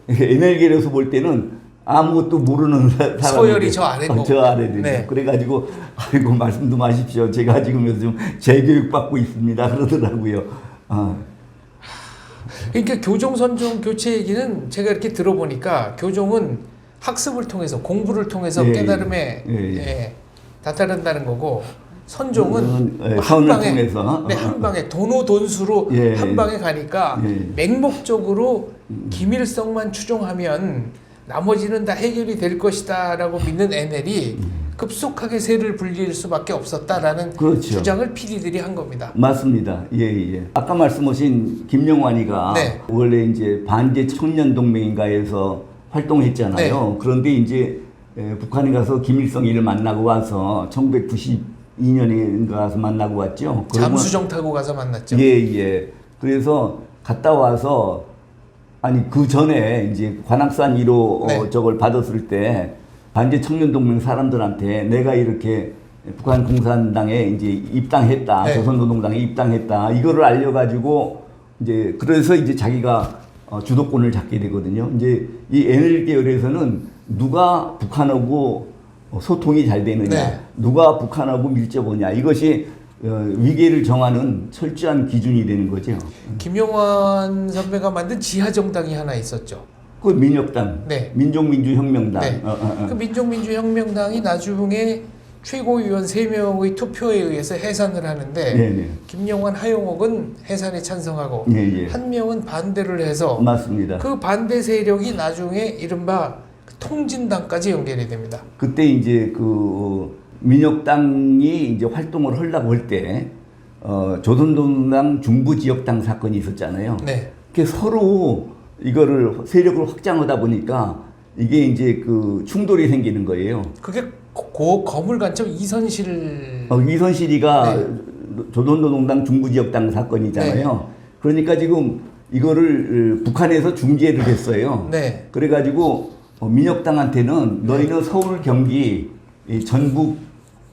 NL계에서 볼 때는 아무것도 모르는 사람. 서열이 저 아래고. 저 아래죠. 그래가지고 아이고 말씀도 마십시오. 제가 지금 요즘 재교육 받고 있습니다. 그러더라고요. 그러니까 교종 선종 교체 얘기는 제가 이렇게 들어보니까 교종은 학습을 통해서 공부를 통해서 깨달음에 다다른다는 거고 선종은 한 방에 돈수로 한 방에 가니까 맹목적으로 기밀성만 추종하면 나머지는 다 해결이 될 것이다라고 믿는 NL이 급속하게 세를 불릴 수밖에 없었다라는 주장을 PD들이 한 겁니다. 맞습니다. 아까 말씀하신 김영환이가 원래 이제 반제 청년 동맹인가에서 활동했잖아요. 그런데 이제 북한에 가서 김일성이를 만나고 와서 1992년에 가서 만나고 왔죠. 잠수정 타고 가서 만났죠. 그래서 갔다 와서 그 전에 이제 관악산 1호 저걸 받았을 때 반제 청년 동맹 사람들한테 내가 이렇게 북한 공산당에 이제 입당했다, 네. 조선노동당에 입당했다, 이거를 알려가지고 이제 그래서 이제 자기가 주도권을 잡게 되거든요. 이제 이 NL 계열에서는 누가 북한하고 소통이 잘 되느냐, 네. 누가 북한하고 밀접하냐, 이것이 위계를 정하는 철저한 기준이 되는 거죠. 김용환 선배가 만든 지하정당이 하나 있었죠. 그 민혁당, 네. 민족민주혁명당. 네. 그 민족민주혁명당이 나중에 최고위원 3명의 투표에 의해서 해산을 하는데 네네. 김용환, 하용옥은 해산에 찬성하고 예, 예. 한 명은 반대를 해서 맞습니다. 그 반대 세력이 나중에 이른바 통진당까지 연결이 됩니다. 그때 이제 그 민혁당이 이제 활동을 하려고 할 때 조선노동당 중부지역당 사건이 있었잖아요. 네. 그 서로 이거를 세력을 확장하다 보니까 이게 이제 그 충돌이 생기는 거예요. 그게 고 거물간첩 이선실 이선실이가 네. 조선노동당 중부지역당 사건이잖아요. 네. 그러니까 지금 이거를 북한에서 중재를 했어요. 네. 그래가지고 민혁당한테는 너희는 서울, 경기, 이 전북,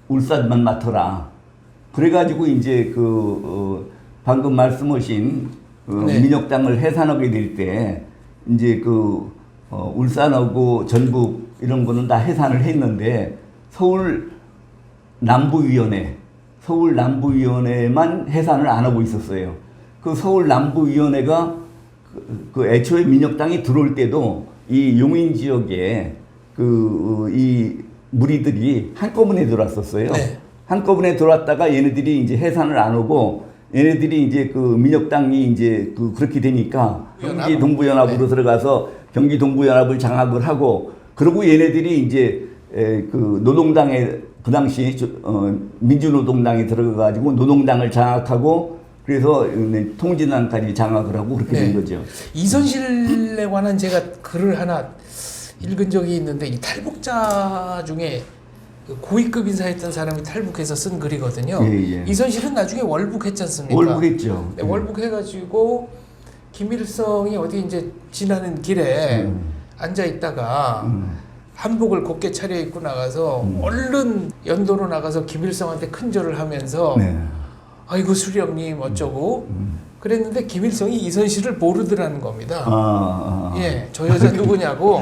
울산만 맡아라. 그래가지고 이제 방금 말씀하신 네. 민혁당을 해산하게 될 때 이제 울산하고 전북 이런 거는 다 해산을 했는데 서울 남부위원회만 해산을 안 하고 있었어요. 그 서울 남부위원회가 그 애초에 민혁당이 들어올 때도 이 용인 지역에 이 무리들이 한꺼번에 들어왔었어요. 네. 한꺼번에 들어왔다가 얘네들이 이제 해산을 안 하고 얘네들이 이제 민혁당이 이제 그렇게 되니까 경기 동부연합으로 네. 들어가서 경기 동부연합을 장악을 하고 그리고 얘네들이 이제 노동당에 그 당시 민주노동당에 들어가가지고 노동당을 장악하고 그래서 통진당까지 장악을 하고 그렇게 된 거죠. 이선실에 관한 제가 글을 하나 읽은 적이 있는데 이 탈북자 중에 고위급 인사했던 사람이 탈북해서 쓴 글이거든요. 예. 이선실은 나중에 월북했지 않습니까? 월북했죠. 네, 월북해가지고 김일성이 어디 이제 지나는 길에 앉아 있다가 한복을 곱게 차려입고 나가서 얼른 연도로 나가서 김일성한테 큰절을 하면서 네. 아이고 수령님 어쩌고 그랬는데 김일성이 이선실을 모르더라는 겁니다. 예, 저 여자 누구냐고.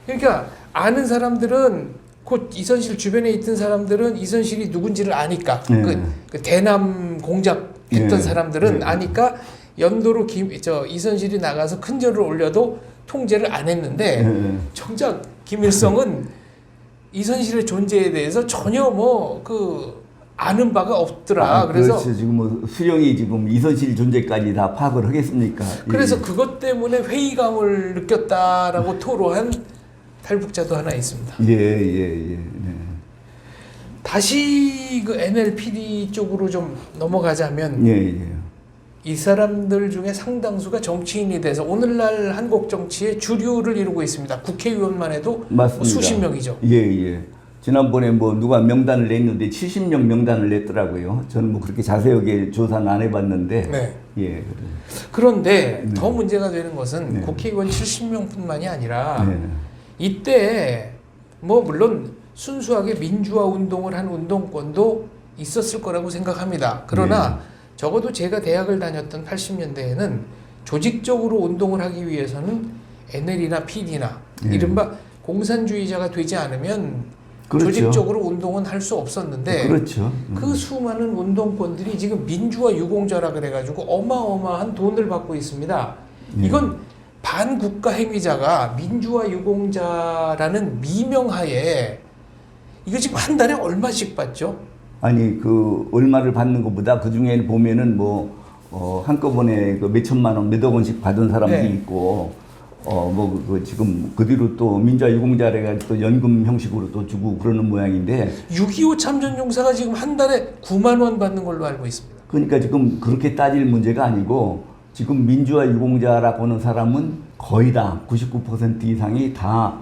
그러니까 아는 사람들은 곧 이선실 주변에 있던 사람들은 이선실이 누군지를 아니까 그 대남 공작했던 사람들은 아니까 연도로 이선실이 나가서 큰절을 올려도 통제를 안 했는데 정작 김일성은 이선실의 존재에 대해서 전혀 아는 바가 없더라. 그래서 그렇죠. 지금 수령이 지금 이선실 존재까지 다 파악을 하겠습니까? 그래서 그것 때문에 회의감을 느꼈다라고 토로한 탈북자도 하나 있습니다. 네. 다시 그 NLPD 쪽으로 좀 넘어가자면 이 사람들 중에 상당수가 정치인이 돼서 오늘날 한국 정치의 주류를 이루고 있습니다. 국회의원만 해도 수십 명이죠. 지난번에 누가 명단을 냈는데 70명 명단을 냈더라고요. 저는 그렇게 자세하게 조사는 안 해봤는데. 네. 그런데 더 문제가 되는 것은 국회의원 70명뿐만이 아니라 이때 물론 순수하게 민주화 운동을 한 운동권도 있었을 거라고 생각합니다. 그러나 적어도 제가 대학을 다녔던 80년대에는 조직적으로 운동을 하기 위해서는 NL이나 PD나 이른바 공산주의자가 되지 않으면 그렇죠. 조직적으로 운동은 할 수 없었는데 그 수많은 운동권들이 지금 민주화 유공자라 그래가지고 어마어마한 돈을 받고 있습니다. 이건 반국가 행위자가 민주화 유공자라는 미명하에 이거 지금 한 달에 얼마씩 받죠? 아니 얼마를 받는 것보다 그 중에 보면은 한꺼번에 몇천만 원, 몇억 원씩 받은 사람도 있고 지금 그 뒤로 또 민주화 유공자래가 또 연금 형식으로 또 주고 그러는 모양인데 6.25 참전용사가 지금 한 달에 9만 원 받는 걸로 알고 있습니다. 그러니까 지금 그렇게 따질 문제가 아니고 지금 민주화 유공자라고 하는 사람은 거의 다 99% 이상이 다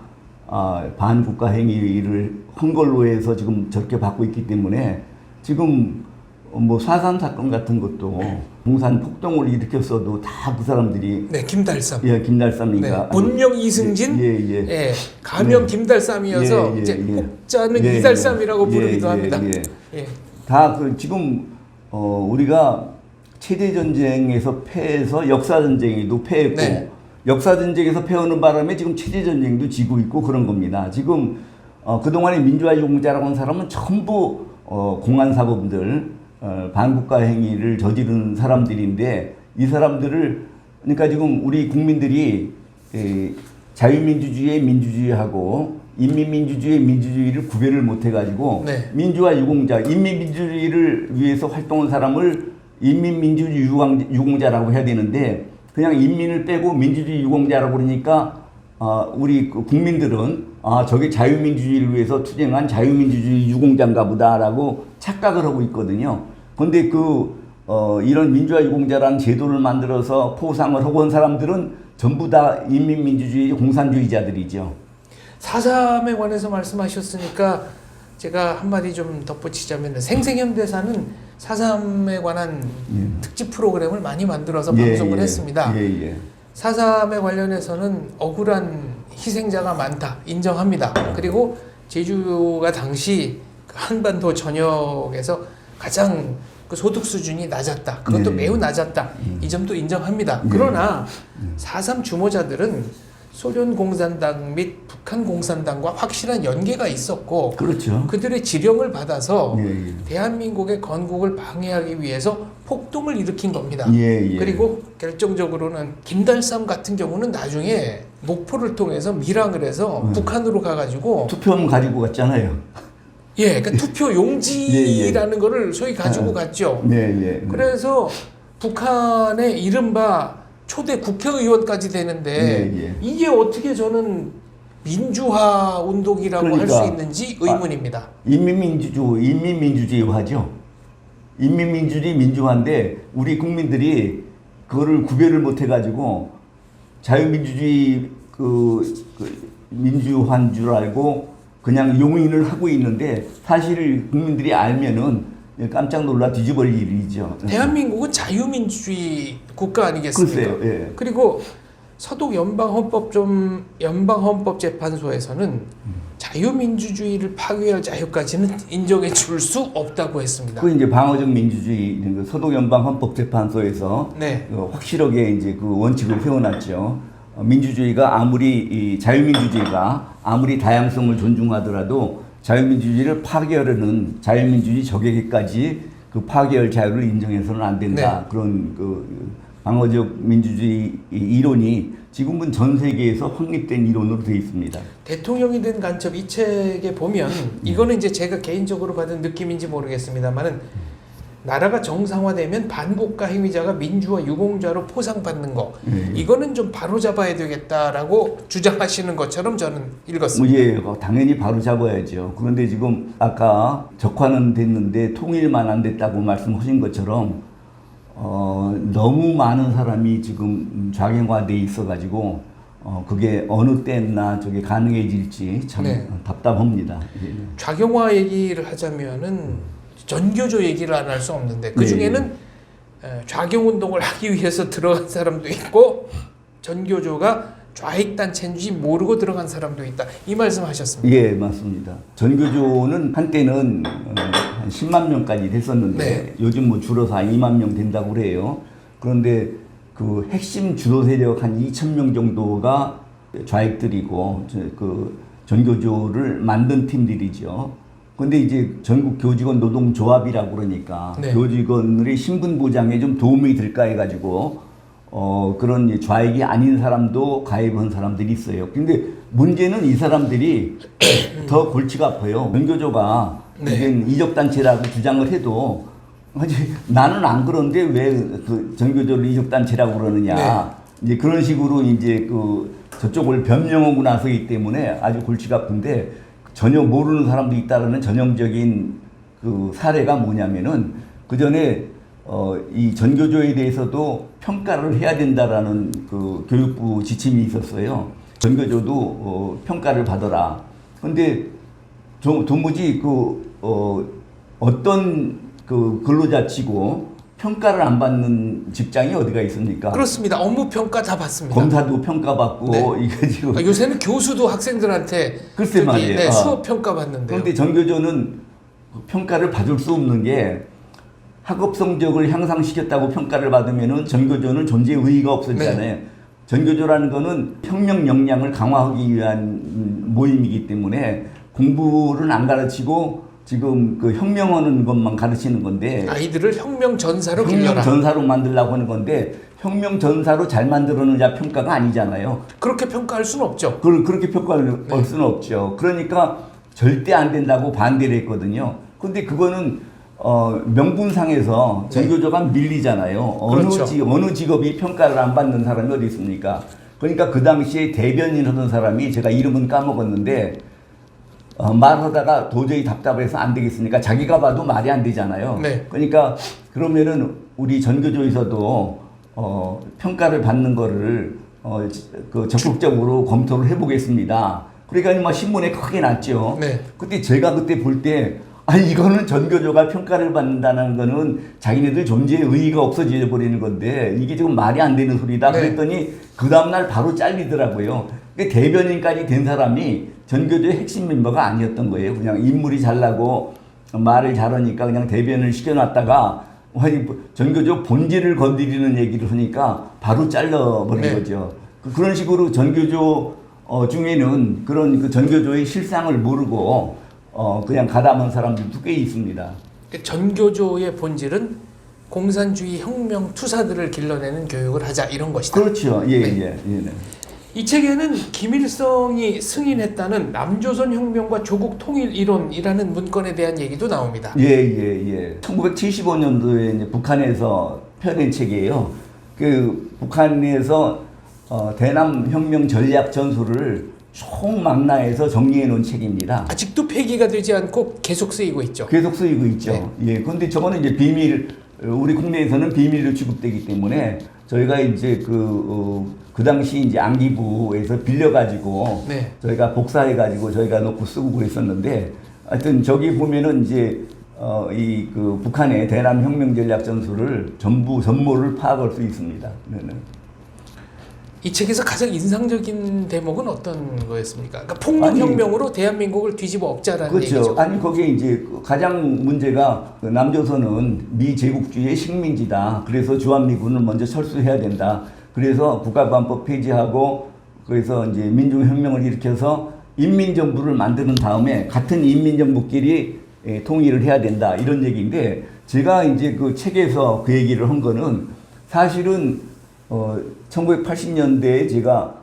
반국가 행위를 한 걸로 해서 지금 저렇게 받고 있기 때문에 지금 4.3 사건 같은 것도 공산 폭동을 일으켰어도 다 그 사람들이 네, 김달삼. 예, 김달삼이니까 네, 본명 이승진, 예, 가명 김달삼이어서 이제 혹자는 이달삼이라고 부르기도 합니다. 예. 다 그 지금 우리가 체제 전쟁에서 패해서 역사 전쟁에도 패했고 네. 역사 전쟁에서 패하는 바람에 지금 체제 전쟁도 지고 있고 그런 겁니다. 지금 그동안의 민주화 유공자라고 하는 사람은 전부 공안 사범들, 반국가 행위를 저지른 사람들인데 이 사람들을 그러니까 지금 우리 국민들이 자유민주주의의 민주주의하고 인민민주주의의 민주주의를 구별을 못 해가지고 네. 민주화 유공자, 인민민주주의를 위해서 활동한 사람을 인민민주주의 유공자라고 해야 되는데 그냥 인민을 빼고 민주주의 유공자라고 그러니까 우리 국민들은 저게 자유민주주의를 위해서 투쟁한 자유민주주의 유공자인가 보다라고 착각을 하고 있거든요. 그런데 이런 민주화 유공자라는 제도를 만들어서 포상을 하고 온 사람들은 전부 다 인민민주주의 공산주의자들이죠. 4.3에 관해서 말씀하셨으니까 제가 한마디 좀 덧붙이자면 생생현대사는 4.3에 관한 특집 프로그램을 많이 만들어서 방송을 했습니다. 4.3에 관련해서는 억울한 희생자가 많다 인정합니다. 그리고 제주가 당시 한반도 전역에서 가장 그 소득 수준이 낮았다. 그것도 매우 낮았다. 이 점도 인정합니다. 그러나 4.3 주모자들은 소련 공산당 및 북한 공산당과 확실한 연계가 있었고 그렇죠. 그들의 지령을 받아서 대한민국의 건국을 방해하기 위해서 폭동을 일으킨 겁니다. 그리고 결정적으로는 김달삼 같은 경우는 나중에 목포를 통해서 밀항을 해서 북한으로 가가지고 투표함 가지고 갔잖아요. 그 투표 용지라는 거를 소위 가지고 갔죠. 그래서 북한의 이른바 초대 국회의원까지 되는데 이게 어떻게 저는 민주화 운동이라고 할 수 있는지 의문입니다. 인민민주주의화죠. 인민민주주의 민주화인데 우리 국민들이 그거를 구별을 못 해가지고 자유민주주의 민주화인 줄 알고 그냥 용인을 하고 있는데 사실 국민들이 알면은 깜짝 놀라 뒤집을 일이죠. 대한민국은 자유민주주의 국가 아니겠습니까? 글쎄요, 그리고 서독 연방헌법재판소에서는 자유민주주의를 파괴할 자유까지는 인정해 줄 수 없다고 했습니다. 그 이제 방어적 민주주의 서독 연방헌법재판소에서 확실하게 이제 그 원칙을 세워놨죠. 민주주의가 자유민주주의가 아무리 다양성을 존중하더라도 자유민주주의를 파괴하려는 자유민주주의 적에게까지 그 파괴할 자유를 인정해서는 안 된다. 그런 방어적 민주주의 이론이 지금은 전 세계에서 확립된 이론으로 되어 있습니다. 대통령이 된 간첩 이 책에 보면 이거는 이제 제가 개인적으로 받은 느낌인지 모르겠습니다만은 나라가 정상화되면 반국가 행위자가 민주화 유공자로 포상받는 거 이거는 좀 바로잡아야 되겠다라고 주장하시는 것처럼 저는 읽었습니다. 당연히 바로잡아야죠. 그런데 지금 아까 적화는 됐는데 통일만 안 됐다고 말씀하신 것처럼 너무 많은 사람이 지금 좌경화돼 있어가지고 그게 어느 때나 저게 가능해질지 참 답답합니다. 좌경화 얘기를 하자면은 전교조 얘기를 안 할 수 없는데 그 중에는 좌경운동을 하기 위해서 들어간 사람도 있고 전교조가 좌익단체인지 모르고 들어간 사람도 있다. 이 말씀 하셨습니다. 맞습니다. 전교조는 한때는 한 10만 명까지 됐었는데 요즘 뭐 줄어서 2만 명 된다고 그래요. 그런데 그 핵심 주도 세력 한 2천 명 정도가 좌익들이고 그 전교조를 만든 팀들이죠. 근데 이제 전국 교직원 노동조합이라고 그러니까 교직원들의 신분 보장에 좀 도움이 될까 해가지고 그런 좌익이 아닌 사람도 가입한 사람들이 있어요. 근데 문제는 이 사람들이 더 골치가 아파요. 전교조가 이적단체라고 주장을 해도 나는 안 그런데 왜 그 전교조를 이적단체라고 그러느냐. 이제 그런 식으로 이제 저쪽을 변명하고 나서기 때문에 아주 골치가 아픈데 전혀 모르는 사람도 있다는 전형적인 그 사례가 뭐냐면은 그 전에 이 전교조에 대해서도 평가를 해야 된다라는 그 교육부 지침이 있었어요. 전교조도 평가를 받아라. 근데 도무지 어떤 그 근로자치고 평가를 안 받는 직장이 어디가 있습니까? 그렇습니다. 업무 평가 다 받습니다. 검사도 평가받고 네. 이게 지금 요새는 교수도 학생들한테 글쎄 말이에요. 네, 수업 평가 받는데요. 그런데 전교조는 평가를 받을 수 없는 게 학업 성적을 향상시켰다고 평가를 받으면은 전교조는 존재 의의가 없어지잖아요. 네. 전교조라는 거는 혁명 역량을 강화하기 위한 모임이기 때문에 공부를 안 가르치고 지금 그 혁명하는 것만 가르치는 건데 아이들을 혁명 전사로 길러라. 혁명 전사로 만들려고 하는 건데 혁명 전사로 잘 만들어내자 평가가 아니잖아요. 그렇게 평가할 수는 없죠. 그렇게 평가할 수는 없죠. 그러니까 절대 안 된다고 반대를 했거든요. 근데 그거는 명분상에서 전교조가 밀리잖아요. 그렇죠. 어느 직업이 평가를 안 받는 사람이 어디 있습니까? 그러니까 그 당시에 대변인 하던 사람이 제가 이름은 까먹었는데 말하다가 도저히 답답해서 안 되겠으니까 자기가 봐도 말이 안 되잖아요. 네. 그러니까 그러면은 우리 전교조에서도 평가를 받는 거를 그 적극적으로 검토를 해보겠습니다. 그러니까 막 신문에 크게 났죠. 네. 근데 제가 그때 볼 때 이거는 전교조가 평가를 받는다는 거는 자기네들 존재의 의의가 없어져 버리는 건데 이게 지금 말이 안 되는 소리다. 네. 그랬더니 그 다음날 바로 잘리더라고요. 대변인까지 된 사람이 전교조의 핵심 멤버가 아니었던 거예요. 그냥 인물이 잘나고 말을 잘하니까 그냥 대변을 시켜놨다가 전교조 본질을 건드리는 얘기를 하니까 바로 잘라버린 네. 거죠. 그런 식으로 전교조 중에는 그런 그 전교조의 실상을 모르고 그냥 가담한 사람들도 꽤 있습니다. 전교조의 본질은 공산주의 혁명 투사들을 길러내는 교육을 하자 이런 것이다. 그렇죠. 예. 이 책에는 김일성이 승인했다는 남조선 혁명과 조국 통일 이론이라는 문건에 대한 얘기도 나옵니다. 예. 1975년도에 이제 북한에서 펴낸 책이에요. 그 북한에서 대남 혁명 전략 전술을 총망라해서 정리해 놓은 책입니다. 아직도 폐기가 되지 않고 계속 쓰이고 있죠. 계속 쓰이고 있죠. 네. 예. 근데 저거는 이제 우리 국내에서는 비밀로 취급되기 때문에 저희가 이제 그 당시 이제 안기부에서 빌려가지고 네. 저희가 복사해가지고 저희가 놓고 쓰고 그랬었는데 하여튼 저기 보면은 이제 이 그 북한의 대남 혁명 전략 전술을 전모를 파악할 수 있습니다. 네네. 이 책에서 가장 인상적인 대목은 어떤 거였습니까? 그러니까 폭력혁명으로 대한민국을 뒤집어 엎자라는 그렇죠. 얘기죠. 아니 거기에 이제 가장 문제가 남조선은 미제국주의의 식민지다. 그래서 주한미군을 먼저 철수해야 된다. 그래서 국가보안법 폐지하고 그래서 이제 민중혁명을 일으켜서 인민정부를 만드는 다음에 같은 인민정부끼리 통일을 해야 된다. 이런 얘기인데 제가 이제 그 책에서 그 얘기를 한 거는 사실은 1980년대에 제가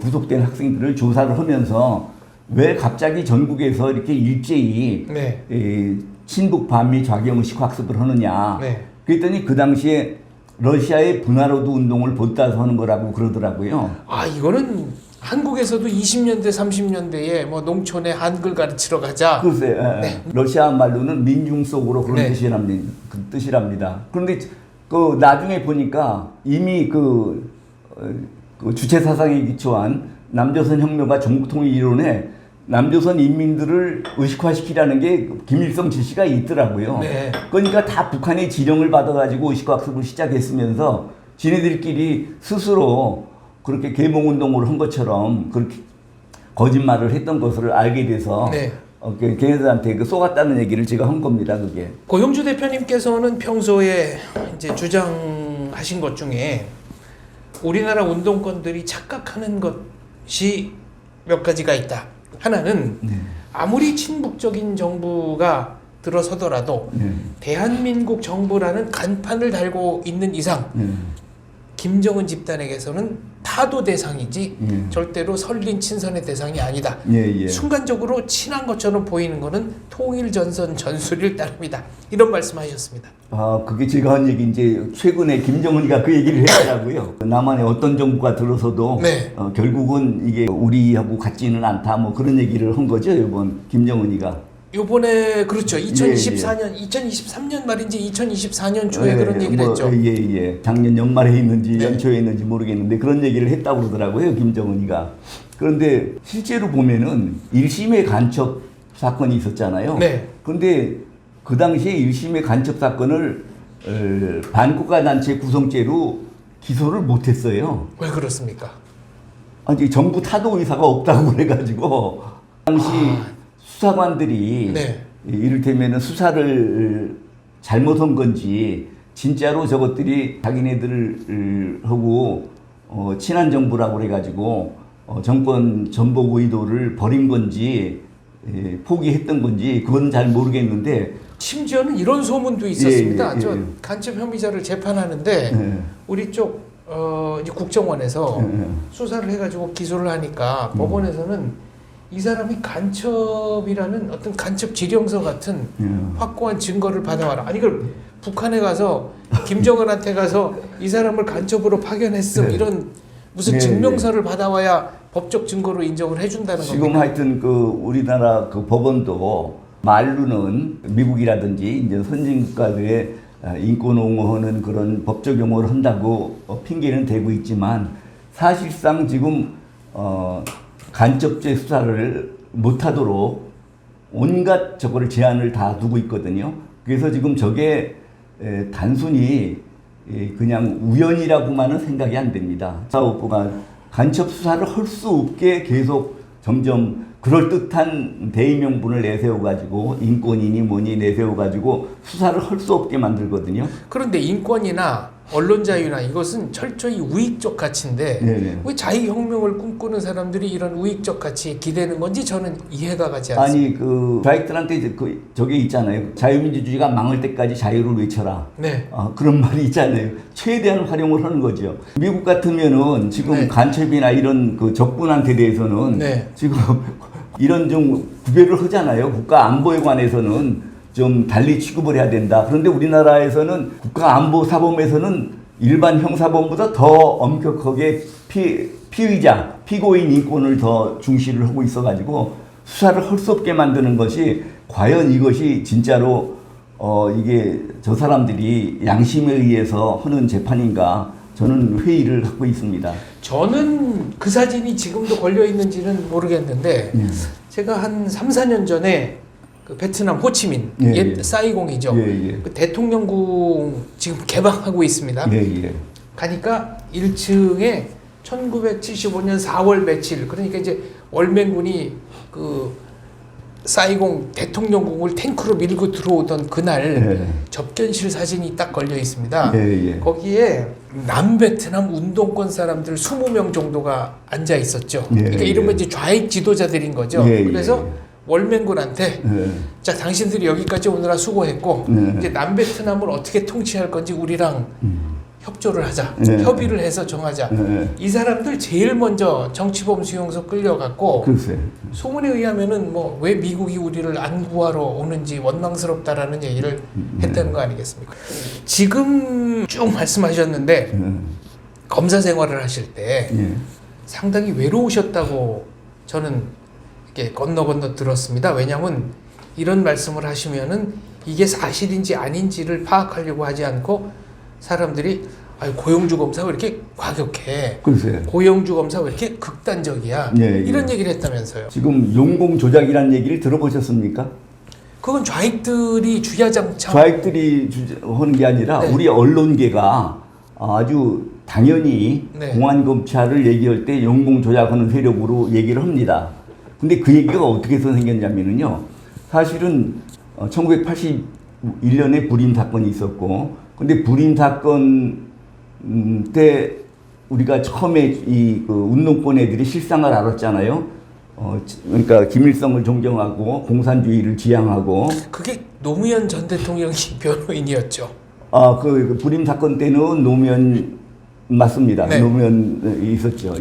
구속된 학생들을 조사를 하면서 왜 갑자기 전국에서 이렇게 일제히 네. 친북 반미 좌경의식 학습을 하느냐. 네. 그랬더니 그 당시에 러시아의 분화로드 운동을 본따서 하는 거라고 그러더라고요. 이거는 한국에서도 20년대, 30년대에 뭐 농촌에 한글 가르치러 가자. 글쎄, 네. 러시아 말로는 민중 속으로 그런 네. 뜻이랍니다. 그런데 그 나중에 보니까 이미 그 주체 사상에 기초한 남조선 혁명과 전국통일 이론에 남조선 인민들을 의식화시키라는 게 김일성 지시가 있더라고요. 네. 그러니까 다 북한의 지령을 받아가지고 의식화학습을 시작했으면서 지네들끼리 스스로 그렇게 계몽운동을 한 것처럼 그렇게 거짓말을 했던 것을 알게 돼서 네. 걔네들한테 쏘갔다는 얘기를 제가 한 겁니다. 그게. 고영주 대표님께서는 평소에 이제 주장하신 것 중에 우리나라 운동권들이 착각하는 것이 몇 가지가 있다. 하나는 아무리 친북적인 정부가 들어서더라도 대한민국 정부라는 간판을 달고 있는 이상 김정은 집단에게서는 타도 대상이지 절대로 설린 친선의 대상이 아니다. 순간적으로 친한 것처럼 보이는 것은 통일전선 전술일 따름이다. 이런 말씀하셨습니다. 그게 제가 한 얘기 이제 최근에 김정은이가 그 얘기를 했더라고요. 남한의 어떤 정부가 들어서도 네. 결국은 이게 우리하고 같지는 않다. 뭐 그런 얘기를 한 거죠. 이번 김정은이가. 요번에 그렇죠. 2023년 말인지 2024년 초에 그런 얘기를 했죠. 작년 연말에 했는지 네. 연초에 했는지 모르겠는데 그런 얘기를 했다고 그러더라고요. 김정은이가. 그런데 실제로 보면은 1심의 간첩 사건이 있었잖아요. 네. 그런데 그 당시에 1심의 간첩 사건을 반국가단체 구성죄로 기소를 못했어요. 왜 그렇습니까? 아니 정부 타도 의사가 없다고 그래가지고 당시 수사관들이 네. 이를테면 수사를 잘못한 건지 진짜로 저것들이 자기네들하고 친한 정부라고 그래가지고 정권 전복 의도를 버린 건지 포기했던 건지 그건 잘 모르겠는데 심지어는 이런 소문도 있었습니다. 저 간첩 혐의자를 재판하는데 우리 쪽 이제 국정원에서 수사를 해가지고 기소를 하니까 법원에서는 이 사람이 간첩이라는 어떤 간첩 지령서 같은 확고한 증거를 받아와라. 아니 이걸 북한에 가서 김정은한테 가서 이 사람을 간첩으로 파견했음 이런 무슨 증명서를 받아와야 법적 증거로 인정을 해준다는 겁니다. 지금 하여튼 그 우리나라 그 법원도 말로는 미국이라든지 이제 선진국가들의 인권 옹호하는 그런 법적 용어를 한다고 핑계는 대고 있지만 사실상 지금 간첩죄 수사를 못하도록 온갖 저거를 제한을 다 두고 있거든요. 그래서 지금 저게 단순히 그냥 우연이라고만은 생각이 안 됩니다. 사법부가 간첩 수사를 할 수 없게 계속 점점 그럴듯한 대의명분을 내세워가지고 인권이니 뭐니 내세워가지고 수사를 할 수 없게 만들거든요. 그런데 인권이나 언론 자유나 이것은 철저히 우익적 가치인데 네네. 왜 자유혁명을 꿈꾸는 사람들이 이런 우익적 가치에 기대는 건지 저는 이해가 가지 않습니다. 아니 그 좌익들한테 이제 저게 있잖아요. 자유민주주의가 망할 때까지 자유를 외쳐라. 네. 그런 말이 있잖아요. 최대한 활용을 하는 거죠. 미국 같으면은 지금 간첩이나 이런 그 적군한테 대해서는 지금 이런 좀 구별을 하잖아요. 국가 안보에 관해서는 좀 달리 취급을 해야 된다. 그런데 우리나라에서는 국가안보사범에서는 일반 형사범보다 더 엄격하게 피의자, 피고인 인권을 더 중시를 하고 있어가지고 수사를 할 수 없게 만드는 것이 과연 이것이 진짜로 이게 저 사람들이 양심에 의해서 하는 재판인가 저는 회의를 하고 있습니다. 저는 그 사진이 지금도 걸려 있는지는 모르겠는데 제가 한 3, 4년 전에 그 베트남 호치민 옛 사이공이죠. 그 대통령궁 지금 개방하고 있습니다. 가니까 1층에 1975년 4월 며칠 그러니까 이제 월맹군이 그 사이공 대통령궁을 탱크로 밀고 들어오던 그날 접견실 사진이 딱 걸려 있습니다. 거기에 남베트남 운동권 사람들 20명 정도가 앉아 있었죠. 그러니까 이른바 이제 좌익 지도자들인 거죠. 그래서 월맹군한테 자 당신들이 여기까지 오느라 수고했고 이제 남베트남을 어떻게 통치할 건지 우리랑 협조를 하자. 협의를 해서 정하자. 이 사람들 제일 먼저 정치범 수용소 끌려갔고 소문에 의하면은 뭐 왜 미국이 우리를 안 구하러 오는지 원망스럽다라는 얘기를 했다는 거 아니겠습니까? 지금 쭉 말씀하셨는데 검사 생활을 하실 때 상당히 외로우셨다고 저는 이렇게 건너 들었습니다. 왜냐하면 이런 말씀을 하시면은 이게 사실인지 아닌지를 파악하려고 하지 않고 사람들이 고영주 검사 왜 이렇게 과격해? 고영주 검사 왜 이렇게 극단적이야? 이런 얘기를 했다면서요. 지금 용공 조작이라는 얘기를 들어보셨습니까? 그건 좌익들이 주야장창 좌익들이 하는 게 아니라 우리 언론계가 아주 당연히 공안검찰을 얘기할 때 용공 조작하는 세력으로 얘기를 합니다. 근데 그 얘기가 어떻게 해서 생겼냐면요. 사실은 1981년에 불임 사건이 있었고, 근데 불임 사건 때 우리가 처음에 그 운동권 애들이 실상을 알았잖아요. 그러니까 김일성을 존경하고 공산주의를 지향하고. 그게 노무현 전 대통령이 변호인이었죠. 그 불임 사건 때는 노무현 맞습니다. 노무현이 있었죠.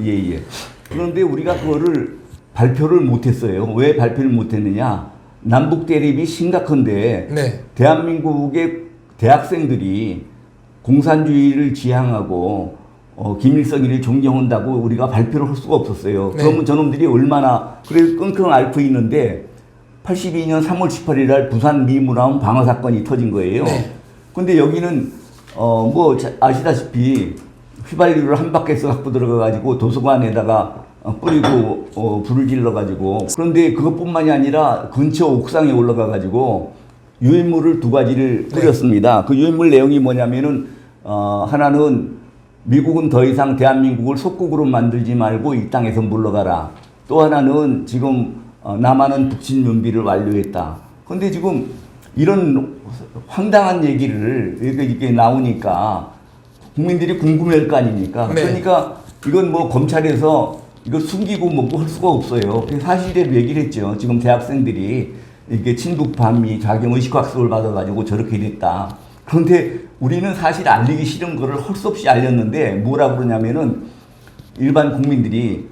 그런데 우리가 그거를 발표를 못했어요. 왜 발표를 못했느냐? 남북 대립이 심각한데 대한민국의 대학생들이 공산주의를 지향하고 김일성이를 존경한다고 우리가 발표를 할 수가 없었어요. 그러면 저놈들이 얼마나 그래서 끙끙 앓고 있는데 82년 3월 18일 날 부산 미무라운 방화 사건이 터진 거예요. 근데 여기는 뭐 아시다시피 휘발유를 한 바퀴에서 갖고 들어가가지고 도서관에다가 뿌리고 불을 질러가지고 그런데 그것뿐만이 아니라 근처 옥상에 올라가가지고 유인물을 두 가지를 뿌렸습니다. 그 유인물 내용이 뭐냐면은 하나는 미국은 더 이상 대한민국을 속국으로 만들지 말고 이 땅에서 물러가라. 또 하나는 지금 남한은 북침 준비를 완료했다. 그런데 지금 이런 황당한 얘기를 이렇게 나오니까 국민들이 궁금해할 거 아닙니까? 그러니까 이건 뭐 검찰에서 이거 숨기고 뭐 할 수가 없어요. 사실대로 얘기를 했죠. 지금 대학생들이 이게 친북 반미 자경 의식학습을 받아가지고 저렇게 됐다. 그런데 우리는 사실 알리기 싫은 거를 할 수 없이 알렸는데 뭐라 그러냐면은 일반 국민들이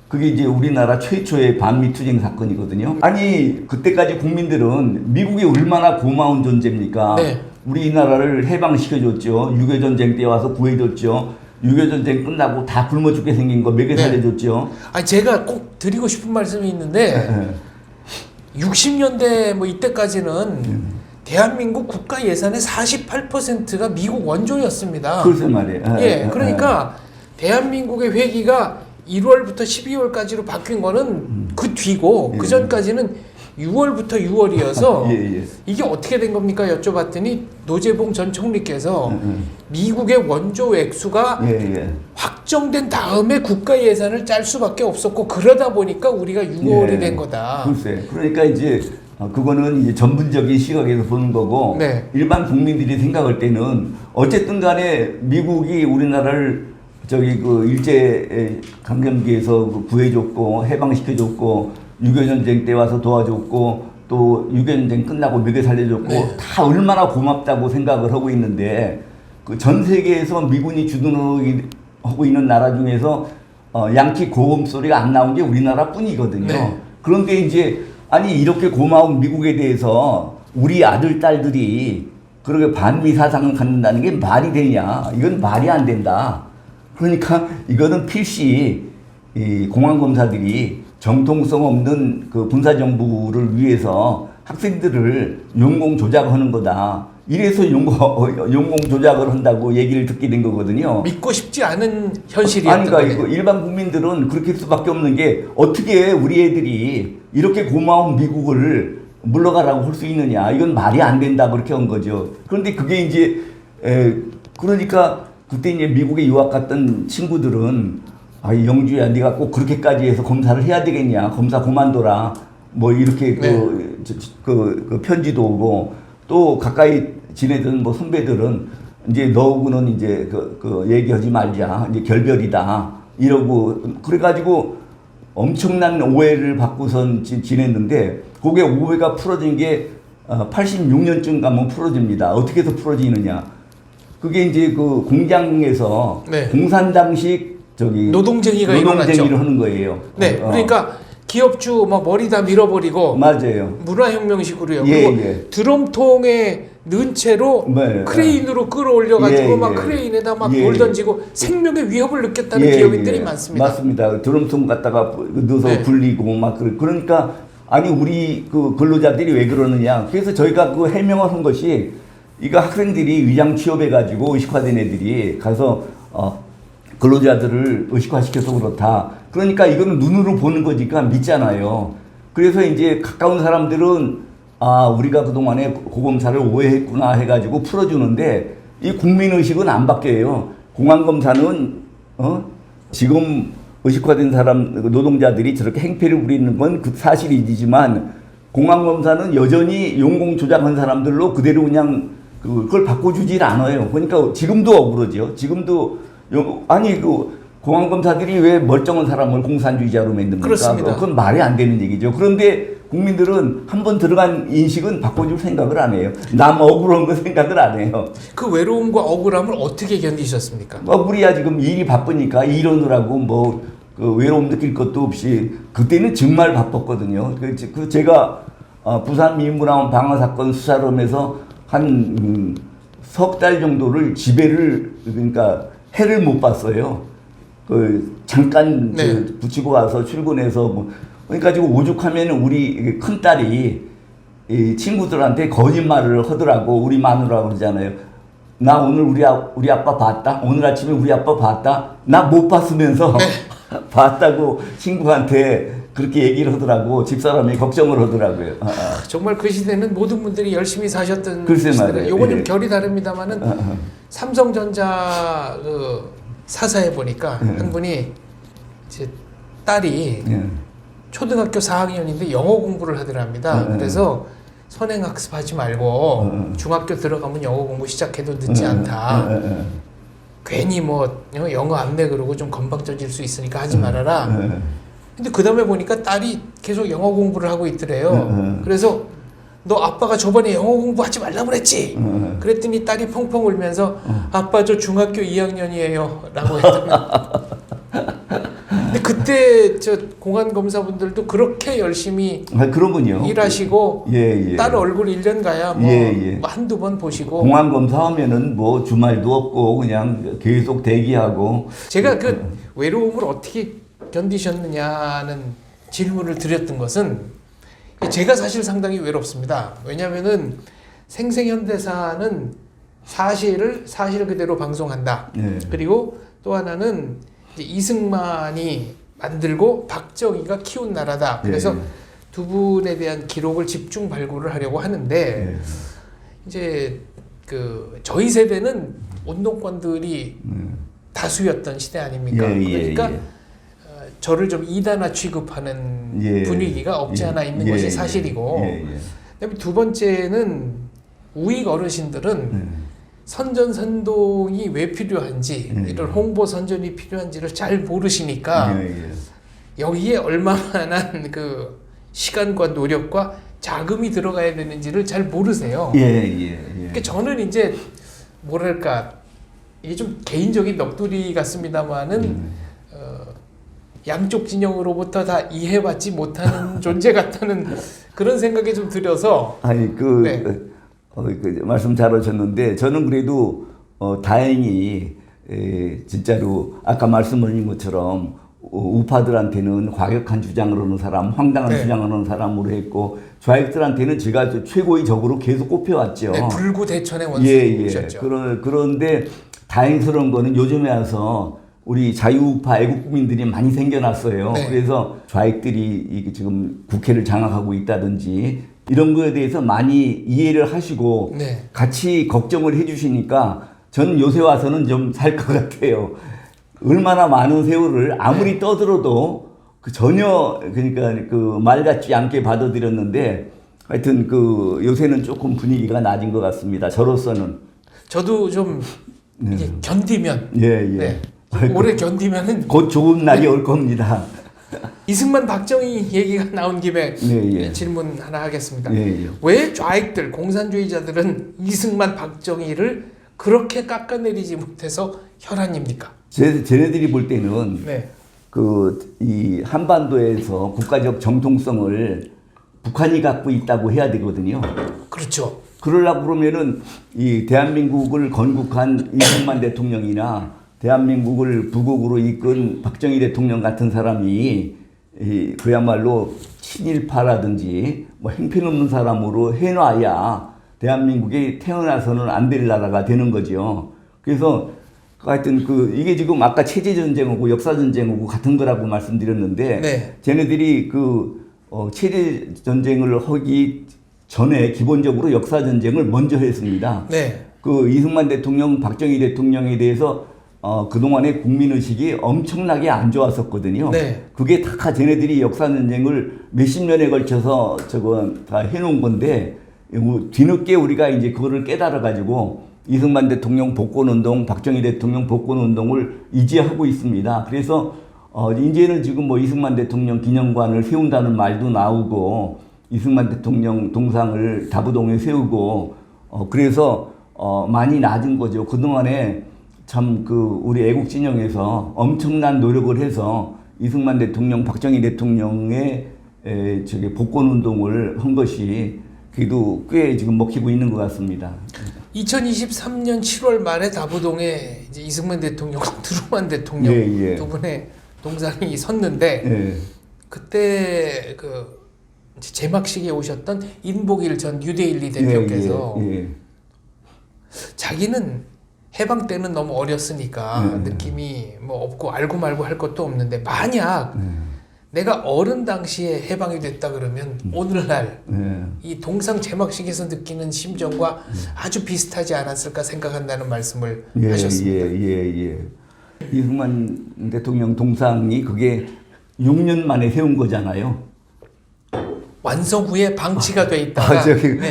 그게 이제 우리나라 최초의 반미 투쟁 사건이거든요. 아니 그때까지 국민들은 미국이 얼마나 고마운 존재입니까? 네. 우리나라를 해방시켜줬죠. 6.25 전쟁 때 와서 구해줬죠. 6.25 전쟁 끝나고 다 굶어 죽게 생긴 거 먹여 살려줬죠. 아 제가 꼭 드리고 싶은 말씀이 있는데 60년대 뭐 이때까지는 대한민국 국가 예산의 48%가 미국 원조였습니다. 글쎄 말이에요. 예, 그러니까 대한민국의 회기가 1월부터 12월까지로 바뀐 거는 그 뒤고 그 전까지는 6월부터 6월이어서 이게 어떻게 된 겁니까? 여쭤봤더니 노재봉 전 총리께서 미국의 원조 액수가 확정된 다음에 국가 예산을 짤 수밖에 없었고 그러다 보니까 우리가 6월이 된 거다. 글쎄. 그러니까 이제 그거는 이제 전문적인 시각에서 보는 거고 일반 국민들이 생각할 때는 어쨌든 간에 미국이 우리나라를 저기 그 일제 강점기에서 구해줬고 해방시켜줬고 6.25 전쟁 때 와서 도와줬고 또 6.25 전쟁 끝나고 먹여 살려줬고 다 얼마나 고맙다고 생각을 하고 있는데 그 전 세계에서 미군이 주둔하고 있는 나라 중에서 양키 고음 소리가 안 나온 게 우리나라뿐이거든요. 그런데 이제 아니 이렇게 고마운 미국에 대해서 우리 아들 딸들이 그렇게 반미 사상을 갖는다는 게 말이 되냐? 이건 말이 안 된다. 그러니까 이거는 필시 이 공안검사들이 정통성 없는 그 군사정부를 위해서 학생들을 용공 조작하는 거다. 이래서 용공 조작을 한다고 얘기를 듣게 된 거거든요. 믿고 싶지 않은 현실이었던 거예요. 아니, 그러니까 일반 국민들은 그렇게 할 수밖에 없는 게 어떻게 우리 애들이 이렇게 고마운 미국을 물러가라고 할 수 있느냐. 이건 말이 안 된다. 그렇게 한 거죠. 그런데 그게 이제 그러니까 그때 이제 미국에 유학 갔던 친구들은 아, 영주야, 네가 꼭 그렇게까지 해서 검사를 해야 되겠냐? 검사 그만둬라. 뭐 이렇게 그 편지도 오고 또 가까이 지내던 뭐 선배들은 이제 너하고는 이제 그 얘기하지 말자. 이제 결별이다. 이러고 그래가지고 엄청난 오해를 받고선 지냈는데 그게 오해가 풀어진 게 86년쯤 가면 풀어집니다. 어떻게 해서 풀어지느냐? 그게 이제 그 공장에서 공산당식 저기 노동쟁이를 하는 거예요. 그러니까 기업주 막 머리 다 밀어버리고 맞아요. 문화혁명식으로요. 그리고 드럼통에 넣은 채로 크레인으로 끌어올려가지고 막 크레인에다 막 돌 던지고 생명의 위협을 느꼈다는 기업인들이 많습니다. 맞습니다. 드럼통 갖다가 넣어서 굴리고 막 그러니까 아니 우리 그 근로자들이 왜 그러느냐. 그래서 저희가 그 해명을 한 것이 이거 학생들이 위장 취업해가지고 의식화된 애들이 가서 근로자들을 의식화시켜서 그렇다. 그러니까 이거는 눈으로 보는 거니까 믿잖아요. 그래서 이제 가까운 사람들은 아 우리가 그동안에 고검사를 오해했구나 해가지고 풀어주는데 이 국민의식은 안 바뀌어요. 공안검사는 지금 의식화된 사람 노동자들이 저렇게 행패를 부리는 건 그 사실이지만 공안검사는 여전히 용공 조작한 사람들로 그대로 그냥 그걸 바꿔주질 않아요. 그러니까 지금도 억울하죠. 지금도 아니 그 공안검사들이 왜 멀쩡한 사람을 공산주의자로 만듭니까? 그렇습니다. 그건 말이 안 되는 얘기죠. 그런데 국민들은 한번 들어간 인식은 바꿔줄 생각을 안 해요. 남 억울한 거 생각을 안 해요. 그 외로움과 억울함을 어떻게 견디셨습니까? 우리야 지금 일이 바쁘니까 일하느라고 뭐 그 외로움 느낄 것도 없이 그때는 정말 바빴거든요. 그 제가 부산 민문화원 방화 사건 수사를 하면서 한 석 달 정도를 집에를 그러니까 해를 못 봤어요. 그 잠깐 붙이고 와서 출근해서 뭐 그러니까 지금 오죽하면 우리 큰 딸이 이 친구들한테 거짓말을 하더라고. 우리 마누라 그러잖아요. 나 오늘 우리 아빠 봤다. 오늘 아침에 우리 아빠 봤다. 나 못 봤으면서 봤다고 친구한테 그렇게 얘기를 하더라고. 집사람이 걱정을 하더라고요. 정말 그 시대는 모든 분들이 열심히 사셨던 글쎄 시대라. 요건 좀 예. 결이 다릅니다만은 삼성전자 그 사사에 보니까 한 분이 이제 딸이 초등학교 4학년인데 영어 공부를 하더랍니다. 그래서 선행학습하지 말고 중학교 들어가면 영어 공부 시작해도 늦지 않다. 괜히 뭐 영어 안내 그러고 좀 건방져질 수 있으니까 하지 말아라. 근데 그 다음에 보니까 딸이 계속 영어 공부를 하고 있더래요. 그래서 너 아빠가 저번에 영어 공부하지 말라고 그랬지? 그랬더니 딸이 펑펑 울면서 아빠 저 중학교 2학년이에요 라고 했더니 근데 그때 저 공안검사분들도 그렇게 열심히 그러군요. 일하시고 예. 딸 얼굴 1년 가야 뭐 한두 번 보시고 공안검사 하면은 뭐 주말도 없고 그냥 계속 대기하고 제가 그 외로움을 어떻게 견디셨느냐는 질문을 드렸던 것은 제가 사실 상당히 외롭습니다. 왜냐하면은 생생현대사는 사실 그대로 방송한다. 그리고 또 하나는 이제 이승만이 만들고 박정희가 키운 나라다. 그래서 두 분에 대한 기록을 집중 발굴을 하려고 하는데 이제 그 저희 세대는 운동권들이 다수였던 시대 아닙니까? 그러니까 저를 좀 이단화 취급하는 분위기가 없지 않아 있는 것이 사실이고 그다음에 두 번째는 우익 어르신들은 선전선동이 왜 필요한지 이런 홍보 선전이 필요한지를 잘 모르시니까 여기에 얼마만한 그 시간과 노력과 자금이 들어가야 되는지를 잘 모르세요. 그러니까 저는 이제 뭐랄까 이게 좀 개인적인 넋두리 같습니다만은 양쪽 진영으로부터 다 이해받지 못하는 존재 같다는 그런 생각이 좀 들어서 아니 그 말씀 잘하셨는데 저는 그래도 다행히 진짜로 아까 말씀하신 것처럼 우파들한테는 과격한 주장을 하는 사람, 황당한 주장을 하는 사람으로 했고 좌익들한테는 제가 최고의 적으로 계속 꼽혀왔죠. 불구대천의 원수셨죠. 그런데 다행스러운 거는 요즘에 와서 우리 자유우파 애국국민들이 많이 생겨났어요. 그래서 좌익들이 지금 국회를 장악하고 있다든지 이런 거에 대해서 많이 이해를 하시고 같이 걱정을 해주시니까 저는 요새 와서는 좀 살 것 같아요. 얼마나 많은 세월을 아무리 떠들어도 전혀 그러니까 그 말 같지 않게 받아들였는데 하여튼 그 요새는 조금 분위기가 낮은 것 같습니다. 저로서는. 저도 좀 이제 견디면 오래 견디면은 곧 좋은 날이 올 겁니다. 이승만 박정희 얘기가 나온 김에 질문 하나 하겠습니다. 왜 좌익들 공산주의자들은 이승만 박정희를 그렇게 깎아내리지 못해서 혈안입니까? 쟤네들이 볼 때는 이 한반도에서 국가적 정통성을 북한이 갖고 있다고 해야 되거든요. 그렇죠. 그러려고 그러면은 이 대한민국을 건국한 이승만 대통령이나 대한민국을 부국으로 이끈 박정희 대통령 같은 사람이 그야말로 친일파라든지 뭐 행편없는 사람으로 해놔야 대한민국이 태어나서는 안 될 나라가 되는 거죠. 그래서 하여튼 이게 지금 아까 체제전쟁하고 역사전쟁하고 같은 거라고 말씀드렸는데 쟤네들이 체제전쟁을 하기 전에 기본적으로 역사전쟁을 먼저 했습니다. 그 이승만 대통령, 박정희 대통령에 대해서 그동안의 국민의식이 엄청나게 안 좋았었거든요. 그게 다 쟤네들이 역사전쟁을 몇십 년에 걸쳐서 다 해놓은 건데, 뒤늦게 우리가 이제 그거를 깨달아가지고 이승만 대통령 복권운동, 박정희 대통령 복권운동을 이제하고 있습니다. 그래서, 이제는 지금 뭐 이승만 대통령 기념관을 세운다는 말도 나오고, 이승만 대통령 동상을 다부동에 세우고, 그래서, 많이 낮은 거죠. 그동안에 참 우리 애국 진영에서 엄청난 노력을 해서 이승만 대통령, 박정희 대통령의 복권 운동을 한 것이 그래도 꽤 지금 먹히고 있는 것 같습니다. 2023년 7월 말에 다부동에 이제 이승만 대통령, 트루만 대통령 두 분의 동상이 섰는데 그때 제막식에 오셨던 인복일 전 뉴데일리 대표께서 자기는 해방 때는 너무 어렸으니까 느낌이 뭐 없고 알고 말고 할 것도 없는데 만약 내가 어른 당시에 해방이 됐다 그러면 오늘날 이 동상 제막식에서 느끼는 심정과 아주 비슷하지 않았을까 생각한다는 말씀을 하셨습니다. 이승만 대통령 동상이 그게 6년 만에 세운 거잖아요. 완성 후에 방치가 돼 있다가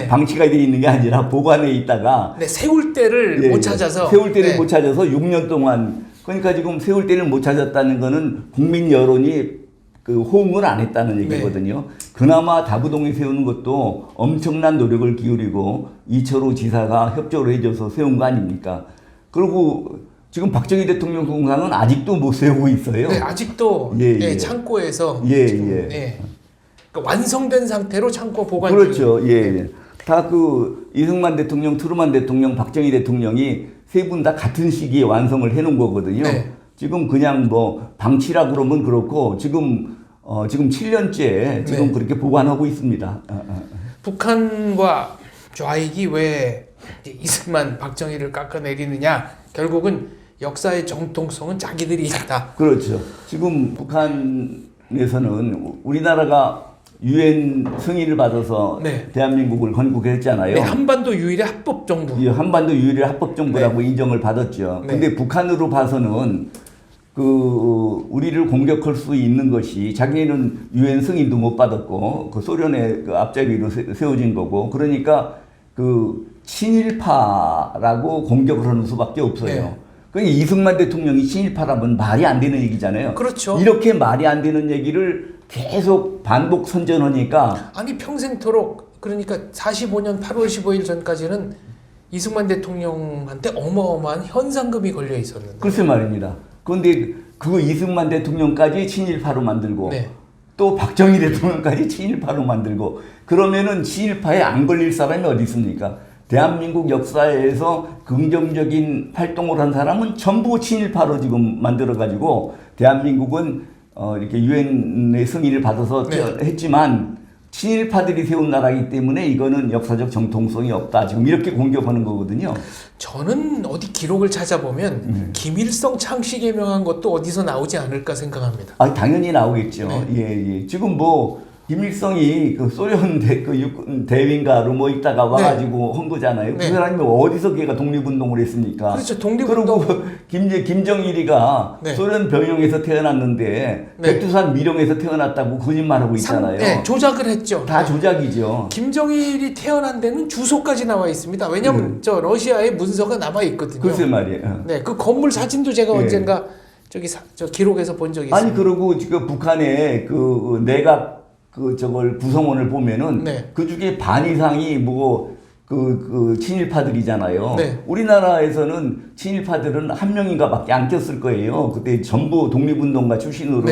방치가 돼 있는 게 아니라 보관해 있다가 세울 때를 못 찾아서 세울 때를 못 찾아서 6년 동안, 그러니까 지금 세울 때를 못 찾았다는 거는 국민 여론이 그 호응을 안 했다는 얘기거든요. 그나마 다부동에 세우는 것도 엄청난 노력을 기울이고 이철호 지사가 협조를 해줘서 세운 거 아닙니까? 그리고 지금 박정희 대통령 동상은 아직도 못 세우고 있어요. 아직도 창고에서 그러니까 완성된 상태로 창고 보관 중. 그렇죠. 다 그 이승만 대통령, 트루만 대통령, 박정희 대통령이 세 분 다 같은 시기에 완성을 해놓은 거거든요. 지금 그냥 뭐 방치라 그러면 그렇고 지금 7년째 지금 그렇게 보관하고 있습니다. 북한과 좌익이 왜 이승만, 박정희를 깎아내리느냐? 결국은 역사의 정통성은 자기들이 있다. 그렇죠. 지금 북한에서는 우리나라가 유엔 승인을 받아서 대한민국을 건국했잖아요. 한반도 유일의 합법 정부. 한반도 유일의 합법 정부라고 인정을 받았죠. 근데 북한으로 봐서는 우리를 공격할 수 있는 것이, 자기는 유엔 승인도 못 받았고 그 소련의 그 앞잡이로 세워진 거고, 그러니까 친일파라고 공격을 하는 수밖에 없어요. 그러니까 이승만 대통령이 친일파라면 말이 안 되는 얘기잖아요. 그렇죠. 이렇게 말이 안 되는 얘기를 계속 반복 선전하니까, 아니 평생토록, 그러니까 45년 8월 15일 전까지는 이승만 대통령한테 어마어마한 현상금이 걸려 있었는데. 글쎄 말입니다. 그런데 그 이승만 대통령까지 친일파로 만들고 또 박정희 대통령까지 친일파로 만들고, 그러면은 친일파에 안 걸릴 사람이 어디 있습니까? 대한민국 역사에서 긍정적인 활동을 한 사람은 전부 친일파로 지금 만들어가지고, 대한민국은 이렇게 유엔의 승인을 받아서 했지만 친일파들이 세운 나라이기 때문에 이거는 역사적 정통성이 없다, 지금 이렇게 공격하는 거거든요. 저는 어디 기록을 찾아보면 김일성 창씨 개명한 것도 어디서 나오지 않을까 생각합니다. 당연히 나오겠죠. 지금 뭐 김일성이 그 소련 육군 대위인가로 뭐 있다가 와가지고 한 거잖아요. 그 사람이 어디서 걔가 독립운동을 했습니까? 그렇죠. 독립운동. 그리고 김정일이가 소련 병영에서 태어났는데 백두산 미령에서 태어났다고 거짓말하고 있잖아요. 조작을 했죠. 다 조작이죠. 김정일이 태어난 데는 주소까지 나와 있습니다. 왜냐면 저 러시아에 문서가 남아 있거든요. 글쎄 말이에요. 그 건물 사진도 제가 언젠가 저 기록에서 본 적이 있습니다. 그리고 지금 북한의 그 내각 저걸 구성원을 보면은 그 중에 반 이상이 친일파들이잖아요. 우리나라에서는 친일파들은 한 명인가밖에 안 꼈을 거예요. 그때 전부 독립운동가 출신으로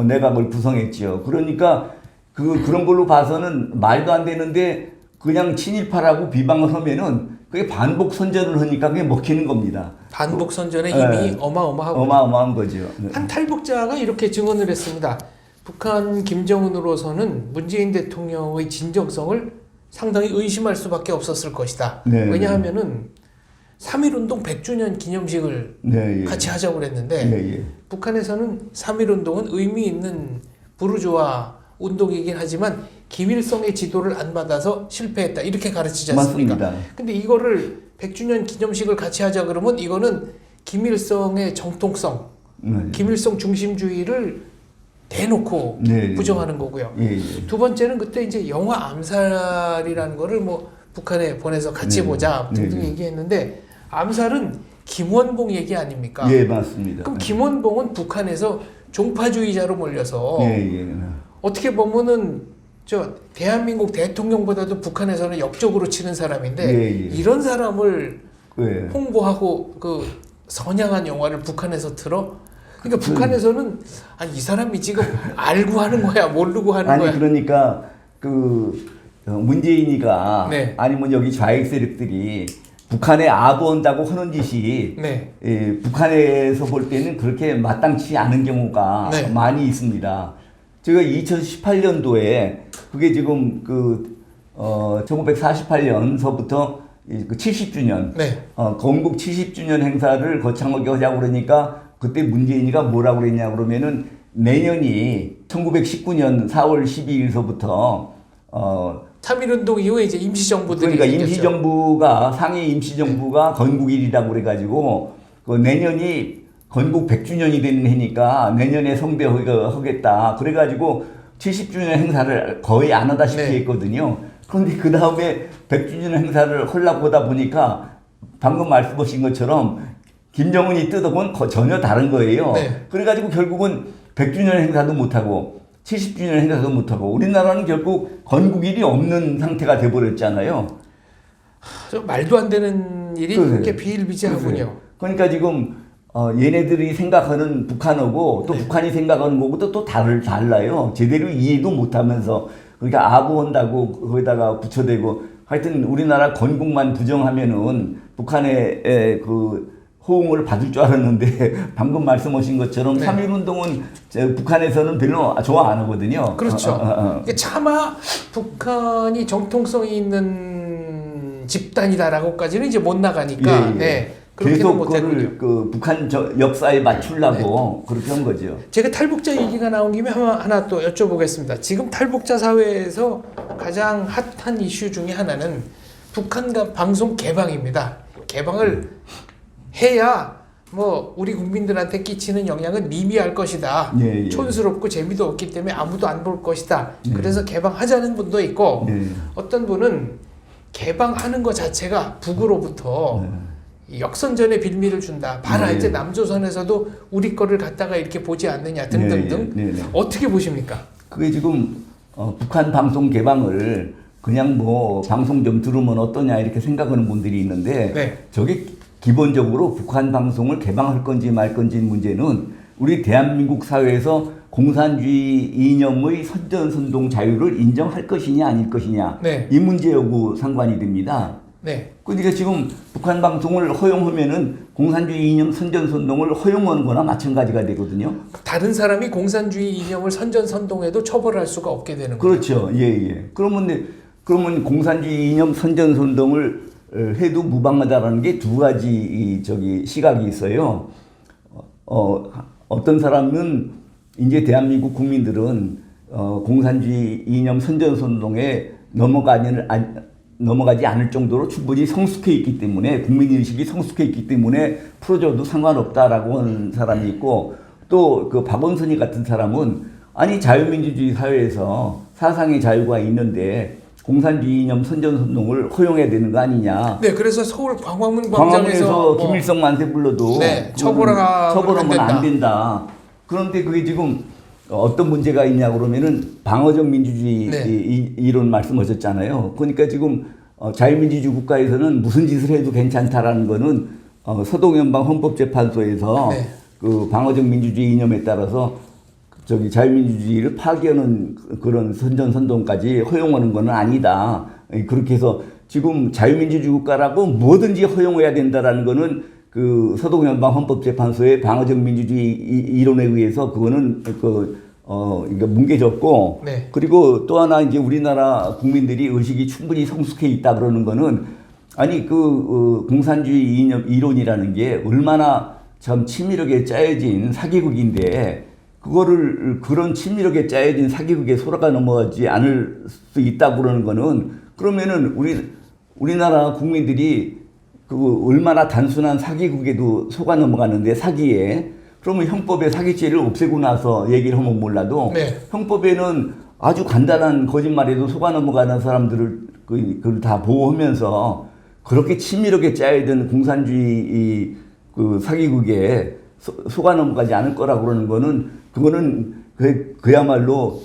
내각을 구성했죠. 그러니까 그런 걸로 봐서는 말도 안 되는데 그냥 친일파라고 비방을 하면은 그게 반복 선전을 하니까 그게 먹히는 겁니다. 반복 선전의 힘이 어마어마한 거죠. 한 탈북자가 이렇게 증언을 했습니다. 북한 김정은으로서는 문재인 대통령의 진정성을 상당히 의심할 수밖에 없었을 것이다. 왜냐하면은 3.1운동 100주년 기념식을 같이 하자고 그랬는데 북한에서는 3.1운동은 의미 있는 부르주아 운동이긴 하지만 김일성의 지도를 안 받아서 실패했다, 이렇게 가르치지 않습니까? 맞습니다. 근데 이거를 100주년 기념식을 같이 하자 그러면 이거는 김일성의 정통성, 김일성 중심주의를 대놓고 부정하는 거고요. 두 번째는 그때 이제 영화 암살이라는 거를 뭐 북한에 보내서 같이 보자 등등 얘기했는데, 암살은 김원봉 얘기 아닙니까? 맞습니다. 그럼 김원봉은 북한에서 종파주의자로 몰려서 어떻게 보면은 저 대한민국 대통령보다도 북한에서는 역적으로 치는 사람인데 이런 사람을 홍보하고 선양한 영화를 북한에서 틀어? 그러니까 북한에서는 이 사람이 지금 알고 하는 거야, 모르고 하는 거야. 그러니까 문재인이가 아니면 여기 좌익 세력들이 북한에 아부한다고 하는 짓이 북한에서 볼 때는 그렇게 마땅치 않은 경우가 많이 있습니다. 제가 2018년도에 그게 지금 1948년서부터 70주년 건국 70주년 행사를 거창하게 하자고 그러니까 그때 문재인이가 뭐라고 그랬냐 그러면은 내년이 1919년 4월 12일서부터 참일운동 이후에 이제 임시정부들이 그러니까 생겼죠. 임시정부가 상해 임시정부가 건국일이라고 그래가지고 그 내년이 건국 100주년이 되는 해니까 내년에 성대하겠다. 그래가지고 70주년 행사를 거의 안 하다시피 했거든요. 그런데 그 다음에 100주년 행사를 하려고 하다 보니까 방금 말씀하신 것처럼 김정은이 뜯어본 전혀 다른 거예요. 그래가지고 결국은 100주년 행사도 못하고 70주년 행사도 못하고 우리나라는 결국 건국일이 없는 상태가 돼버렸잖아요. 말도 안 되는 일이 그렇게 비일비재하군요. 그러니까 지금 얘네들이 생각하는 북한하고 또 북한이 생각하는 거고 또 달라요. 제대로 이해도 못하면서 그러니까 아부한다고 거기다가 붙여대고 하여튼 우리나라 건국만 부정하면은 북한의 그 호응을 받을 줄 알았는데 방금 말씀하신 것처럼 3.1운동은 북한에서는 별로 좋아 안 하거든요. 그렇죠. 차마 북한이 정통성이 있는 집단이다라고까지는 이제 못 나가니까 계속 그걸 그 북한 역사에 맞추려고 그렇게 한 거죠. 제가 탈북자 얘기가 나온 김에 하나 또 여쭤보겠습니다. 지금 탈북자 사회에서 가장 핫한 이슈 중에 하나는 북한 방송 개방입니다. 개방을 해야 뭐 우리 국민들한테 끼치는 영향은 미미할 것이다. 촌스럽고 재미도 없기 때문에 아무도 안 볼 것이다. 그래서 개방하자는 분도 있고 어떤 분은 개방하는 것 자체가 북으로부터 역선전의 빌미를 준다. 봐라 이제 남조선에서도 우리 거를 갖다가 이렇게 보지 않느냐 등등등. 어떻게 보십니까? 그게 지금 북한 방송 개방을 그냥 뭐 방송 좀 들으면 어떠냐 이렇게 생각하는 분들이 있는데 저게 기본적으로 북한 방송을 개방할 건지 말 건지 문제는 우리 대한민국 사회에서 공산주의 이념의 선전선동 자유를 인정할 것이냐 아닐 것이냐 이 문제하고 상관이 됩니다. 그러니까 지금 북한 방송을 허용하면은 공산주의 이념 선전선동을 허용하는 거나 마찬가지가 되거든요. 다른 사람이 공산주의 이념을 선전선동해도 처벌할 수가 없게 되는 거죠. 그렇죠. 그러면 공산주의 이념 선전선동을 해도 무방하다라는 게 두 가지 시각이 있어요. 어떤 사람은 이제 대한민국 국민들은 공산주의 이념 선전선동에 넘어가지 않을 정도로 충분히 성숙해 있기 때문에 국민의식이 성숙해 있기 때문에 풀어줘도 상관없다라고 하는 사람이 있고 또 그 박원순이 같은 사람은 아니 자유민주주의 사회에서 사상의 자유가 있는데 공산주의 이념 선전선동을 허용해야 되는 거 아니냐. 그래서 서울 광화문 광장에서 김일성 만세 불러도 처벌하면 안 된다. 그런데 그게 지금 어떤 문제가 있냐 그러면은 방어적 민주주의 이론 말씀하셨잖아요. 그러니까 지금 자유민주주의 국가에서는 무슨 짓을 해도 괜찮다라는 거는 서동연방 헌법재판소에서 그 방어적 민주주의 이념에 따라서 자유민주주의를 파괴하는 그런 선전선동까지 허용하는 건 아니다. 그렇게 해서 지금 자유민주주의 국가라고 뭐든지 허용해야 된다라는 거는 그 서동연방 헌법재판소의 방어적 민주주의 이론에 의해서 그거는 이게 뭉개졌고 그리고 또 하나 이제 우리나라 국민들이 의식이 충분히 성숙해 있다 그러는 거는 아니 공산주의 이념 이론이라는 게 얼마나 참 치밀하게 짜여진 사기극인데 그거를 그런 치밀하게 짜여진 사기극에 속아 넘어가지 않을 수 있다고 그러는 거는 그러면은 우리나라 국민들이 그 얼마나 단순한 사기극에도 속아 넘어가는데 사기에 그러면 형법에 사기죄를 없애고 나서 얘기를 하면 몰라도 형법에는 아주 간단한 거짓말에도 속아 넘어가는 사람들을 그걸 다 보호하면서 그렇게 치밀하게 짜여진 공산주의 그 사기극에 속아 넘어가지 않을 거라고 그러는 거는 그거는 그야말로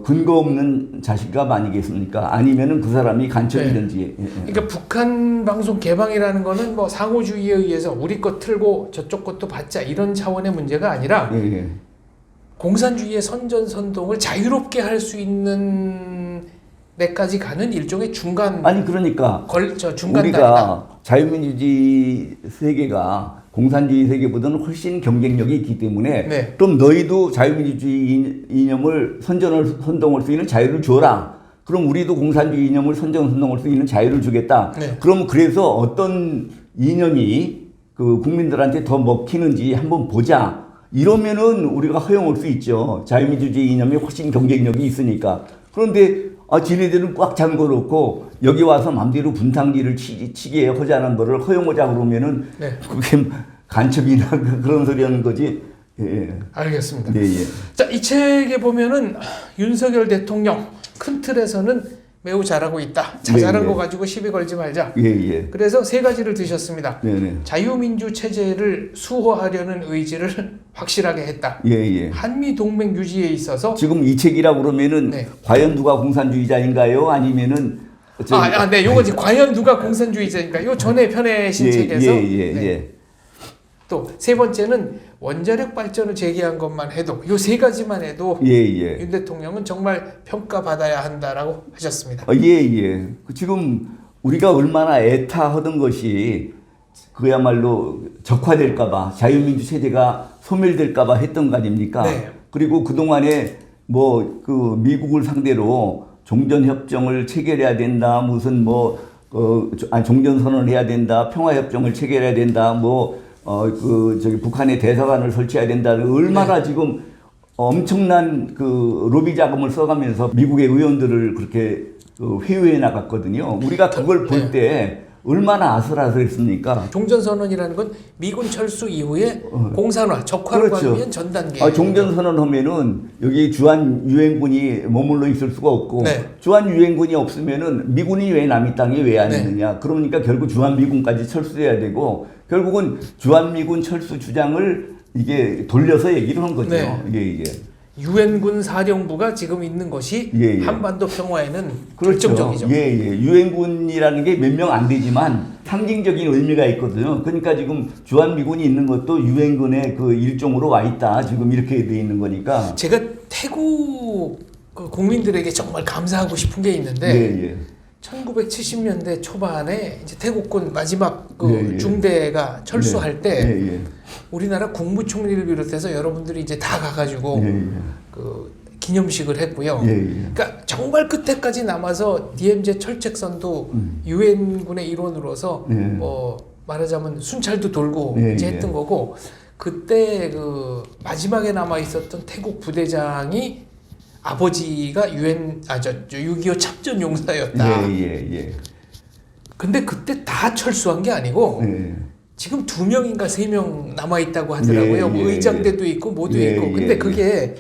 근거 없는 자신감 아니겠습니까? 아니면은 그 사람이 간첩이든지. 그러니까 북한 방송 개방이라는 거는 뭐 상호주의에 의해서 우리 것 틀고 저쪽 것도 받자 이런 차원의 문제가 아니라 공산주의의 선전선동을 자유롭게 할 수 있는 데까지 가는 일종의 중간. 아니 그러니까 우리가 자유민주주의 세계가 공산주의 세계보다는 훨씬 경쟁력이 있기 때문에 그럼 너희도 자유민주주의 이념을 선동할 수 있는 자유를 줘라. 그럼 우리도 공산주의 이념을 선동할 수 있는 자유를 주겠다. 그럼 그래서 어떤 이념이 그 국민들한테 더 먹히는지 한번 보자. 이러면은 우리가 허용할 수 있죠. 자유민주주의 이념이 훨씬 경쟁력이 있으니까. 그런데 지네들은 꽉 잠궈놓고 여기 와서 맘대로 분탕질을 치게 하자는 거를 허용하자 그러면은 네. 그게 간첩이나 그런 소리 하는 거지. 예. 알겠습니다. 네, 예. 자, 이 책에 보면은 윤석열 대통령 큰 틀에서는 매우 잘하고 있다. 자잘한 네, 거 가지고 시비 걸지 말자. 예, 예. 그래서 세 가지를 드셨습니다. 네, 네. 자유민주 체제를 수호하려는 의지를 확실하게 했다. 예, 예. 한미 동맹 유지에 있어서 지금 이 책이라 그러면은 네. 과연 누가 공산주의자인가요? 아니면은 네, 요거지. 과연 누가 공산주의자인가? 요 전에 펴내신 책에서 네. 또 세 번째는 원자력 발전을 제기한 것만 해도 요 세 가지만 해도 윤 대통령은 정말 평가받아야 한다라고 하셨습니다. 예. 지금 우리가 얼마나 애타하던 것이 그야말로 적화될까봐 자유민주 체제가 소멸될까봐 했던 거 아닙니까? 네. 그리고 그동안에 그 미국을 상대로 종전협정을 체결해야 된다, 무슨 종전선언을 해야 된다, 평화협정을 체결해야 된다, 북한에 대사관을 설치해야 된다는 얼마나 네. 지금 엄청난 그 로비 자금을 써가면서 미국의 의원들을 그렇게 회유해 나갔거든요. 우리가 그걸 볼 때 얼마나 아슬아슬했습니까? 종전선언이라는 건 미군 철수 이후에 공산화, 적화를 그렇죠. 하기 위한 전단계. 종전선언 하면은 여기 주한 유엔군이 머물러 있을 수가 없고 네. 주한 유엔군이 없으면은 미군이 왜 남이 땅에 왜 안 있느냐. 네. 그러니까 결국 주한 미군까지 철수해야 되고 결국은 주한 미군 철수 주장을 이게 돌려서 얘기를 한 거죠. 네. 이게. 유엔군 사령부가 지금 있는 것이 한반도 평화에는 그렇죠. 결정적이죠. 유엔군이라는 게 몇 명 안 되지만 상징적인 의미가 있거든요. 그러니까 지금 주한미군이 있는 것도 유엔군의 그 일종으로 와 있다. 지금 이렇게 돼 있는 거니까. 제가 태국 국민들에게 정말 감사하고 싶은 게 있는데 1970년대 초반에 이제 태국군 마지막 중대가 철수할 때 우리나라 국무총리를 비롯해서 여러분들이 이제 다 가가지고 그 기념식을 했고요. 그러니까 정말 끝에까지 남아서 DMZ 철책선도 유엔군의 일원으로서 말하자면 순찰도 돌고 이제 했던 거고 그때 그 마지막에 남아 있었던 태국 부대장이 아버지가 6.25 참전 용사였다. 근데 그때 다 철수한 게 아니고 지금 2명인가 3명 남아 있다고 하더라고요. 의장대도 있고 모두 있고. 근데 그게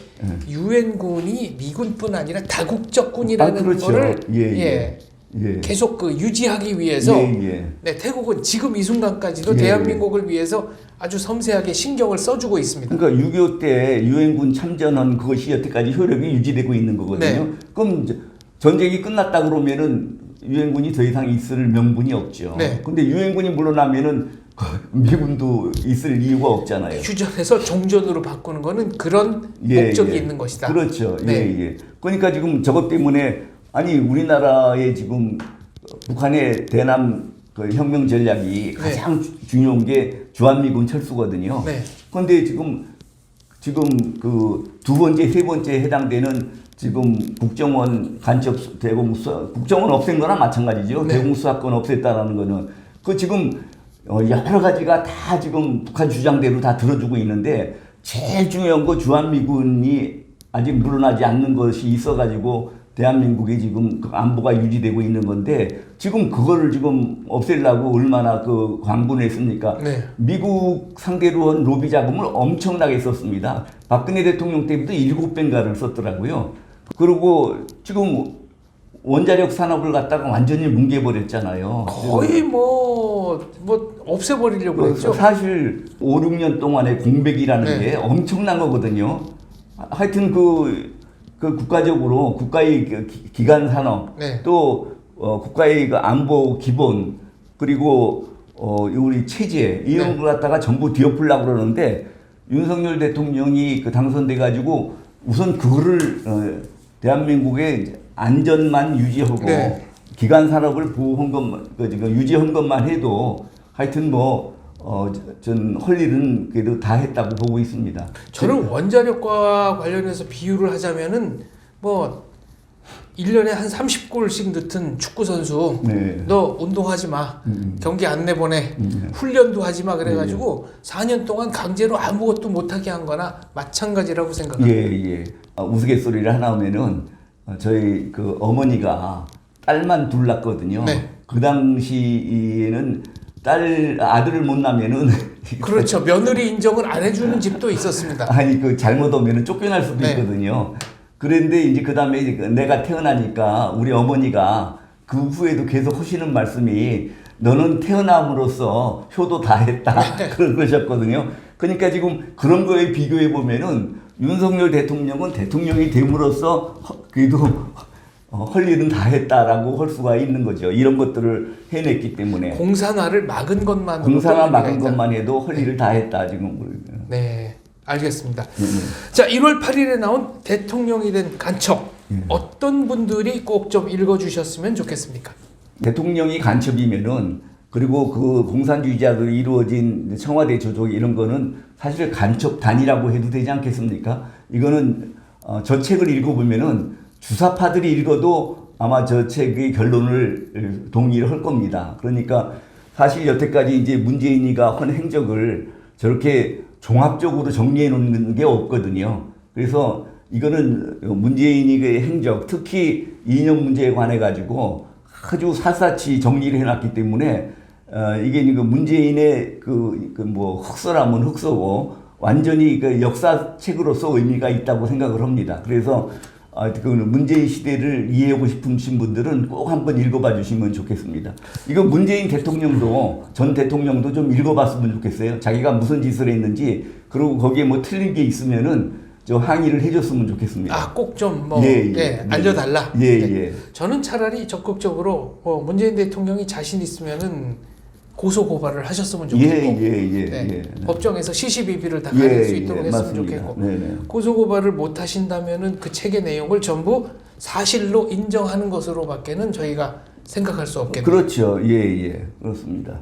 유엔군이 미군뿐 아니라 다국적군이라는 그렇죠. 거를 계속 그 유지하기 위해서 네, 태국은 지금 이 순간까지도 대한민국을 위해서 아주 섬세하게 신경을 써주고 있습니다. 그러니까 6.25 때 유엔군 참전한 그것이 여태까지 효력이 유지되고 있는 거거든요. 그럼 전쟁이 끝났다 그러면은 유엔군이 더 이상 있을 명분이 없죠. 근데 유엔군이 물러나면은 미군도 있을 이유가 없잖아요. 휴전해서 종전으로 바꾸는 거는 그런 목적이 있는 것이다. 그렇죠. 그러니까 지금 저것 때문에 우리나라의 지금 북한의 대남 그 혁명 전략이 가장 중요한 게 주한미군 철수거든요. 그런데 지금 그 두 번째, 세 번째 해당되는 지금 국정원 간첩 대공수사 국정원 없앤 거나 마찬가지죠. 대공수사권 없앴다라는 거는 그 지금 여러 가지가 다 지금 북한 주장대로 다 들어주고 있는데 제일 중요한 거 주한미군이 아직 물러나지 않는 것이 있어가지고 대한민국이 지금 안보가 유지되고 있는 건데 지금 그거를 지금 없애려고 얼마나 그 광분했습니까? 미국 상대로 한 로비 자금을 엄청나게 썼습니다. 박근혜 대통령 때부터 7배인가를 썼더라고요. 그리고 지금 원자력 산업을 갖다가 완전히 뭉개버렸잖아요. 거의 없애버리려고 그랬죠. 사실 5, 6년 동안의 공백이라는 게 엄청난 거거든요. 하여튼 그 국가적으로 국가의 기간 산업 또 국가의 그 안보 기본 그리고 우리 체제 이런 걸 갖다가 전부 뒤엎으려고 그러는데 윤석열 대통령이 당선돼 가지고 우선 그거를 대한민국의 안전만 유지하고 기간 산업을 보호한 것만 유지한 것만 해도 하여튼 전 할 일은 그래도 다 했다고 보고 있습니다. 저는 원자력과 관련해서 비유를 하자면은 1년에 한 30골씩 넣던 축구 선수 너 운동하지 마. 경기 안 내보내. 훈련도 하지 마. 그래가지고 4년 동안 강제로 아무것도 못하게 한 거나 마찬가지라고 생각합니다. 예. 우스갯소리를 하나 하면은 저희 그 어머니가 딸만 둘 낳거든요. 그 당시에는 아들을 못 낳으면은 그렇죠. 며느리 인정을 안 해주는 집도 있었습니다. 아니 그 잘못 오면은 쫓겨날 수도 있거든요. 그런데 이제 그 다음에 내가 태어나니까 우리 어머니가 그 후에도 계속 하시는 말씀이 너는 태어남으로써 효도 다 했다. 그러셨거든요. 그러니까 지금 그런 거에 비교해 보면은 윤석열 대통령은 대통령이 됨으로써 그래도 할 일은 다 했다라고 할 수가 있는 거죠. 이런 것들을 해냈기 때문에. 공산화를 막은 것만. 공산화 막은 것만 해도 할 일을 다 했다, 지금. 네, 알겠습니다. 자, 1월 8일에 나온 대통령이 된 간첩. 어떤 분들이 꼭 좀 읽어주셨으면 좋겠습니까? 대통령이 간첩이면은, 그리고 그 공산주의자들로 이루어진 청와대 조직 이런 거는 사실 간첩단이라고 해도 되지 않겠습니까? 이거는 저 책을 읽어보면은 주사파들이 읽어도 아마 저 책의 결론을 동의를 할 겁니다. 그러니까 사실 여태까지 이제 문재인이가 한 행적을 저렇게 종합적으로 정리해 놓는 게 없거든요. 그래서 이거는 문재인이의 행적, 특히 이념 문제에 관해 가지고 아주 샅샅이 정리를 해놨기 때문에 이게 문재인의 뭐 흑서라면 흑서고 완전히 그 역사책으로서 의미가 있다고 생각을 합니다. 그래서 그 문재인 시대를 이해하고 싶으신 분들은 꼭 한번 읽어봐 주시면 좋겠습니다. 이거 문재인 대통령도 전 대통령도 좀 읽어봤으면 좋겠어요. 자기가 무슨 짓을 했는지, 그리고 거기에 뭐 틀린 게 있으면은 좀 항의를 해줬으면 좋겠습니다. 꼭 좀 알려달라. 저는 차라리 적극적으로 문재인 대통령이 자신 있으면은 고소 고발을 하셨으면 좋겠고, 법정에서 시시비비를 다 가릴 수 있도록 했으면 좋겠고, 고소 고발을 못 하신다면은 그 책의 내용을 전부 사실로 인정하는 것으로밖에는 저희가 생각할 수 없겠네요. 그렇죠. 그렇습니다.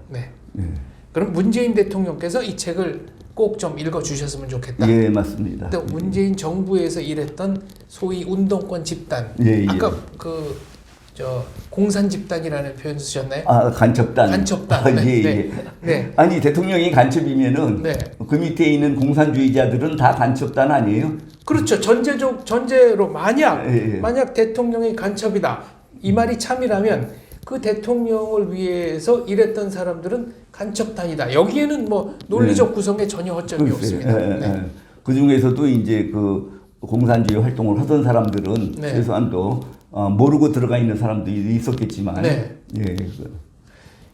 그럼 문재인 대통령께서 이 책을 꼭 좀 읽어주셨으면 좋겠다. 맞습니다. 또 문재인 정부에서 일했던 소위 운동권 집단, 아까 공산 집단이라는 표현 쓰셨나요? 간첩단. 간첩단. 아니 대통령이 간첩이면은 그 밑에 있는 공산주의자들은 다 간첩단 아니에요? 그렇죠. 전제로 만약 대통령이 간첩이다, 이 말이 참이라면 그 대통령을 위해서 일했던 사람들은 간첩단이다. 여기에는 뭐 논리적 구성에 전혀 허점이 없습니다. 그 중에서도 이제 그 공산주의 활동을 하던 사람들은 최소한 또 모르고 들어가 있는 사람들이 있었겠지만,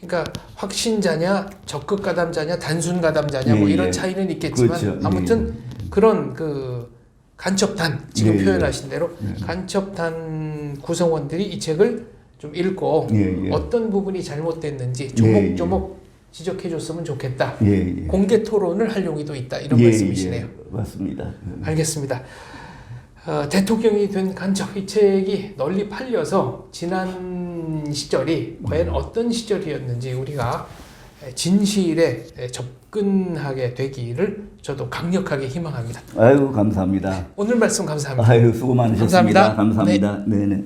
그러니까 확신자냐, 적극 가담자냐, 단순 가담자냐, 뭐 이런 차이는 있겠지만, 아무튼 그런 그 간첩단, 지금 표현하신 대로 간첩단 구성원들이 이 책을 좀 읽고 어떤 부분이 잘못됐는지 조목조목 지적해줬으면 좋겠다. 공개 토론을 할 용의도 있다. 이런 말씀이시네요. 맞습니다. 알겠습니다. 대통령이 된 간첩, 이 책이 널리 팔려서 지난 시절이 과연 어떤 시절이었는지 우리가 진실에 접근하게 되기를 저도 강력하게 희망합니다. 아유, 감사합니다. 오늘 말씀 감사합니다. 아유, 수고 많으셨습니다. 감사합니다. 네네.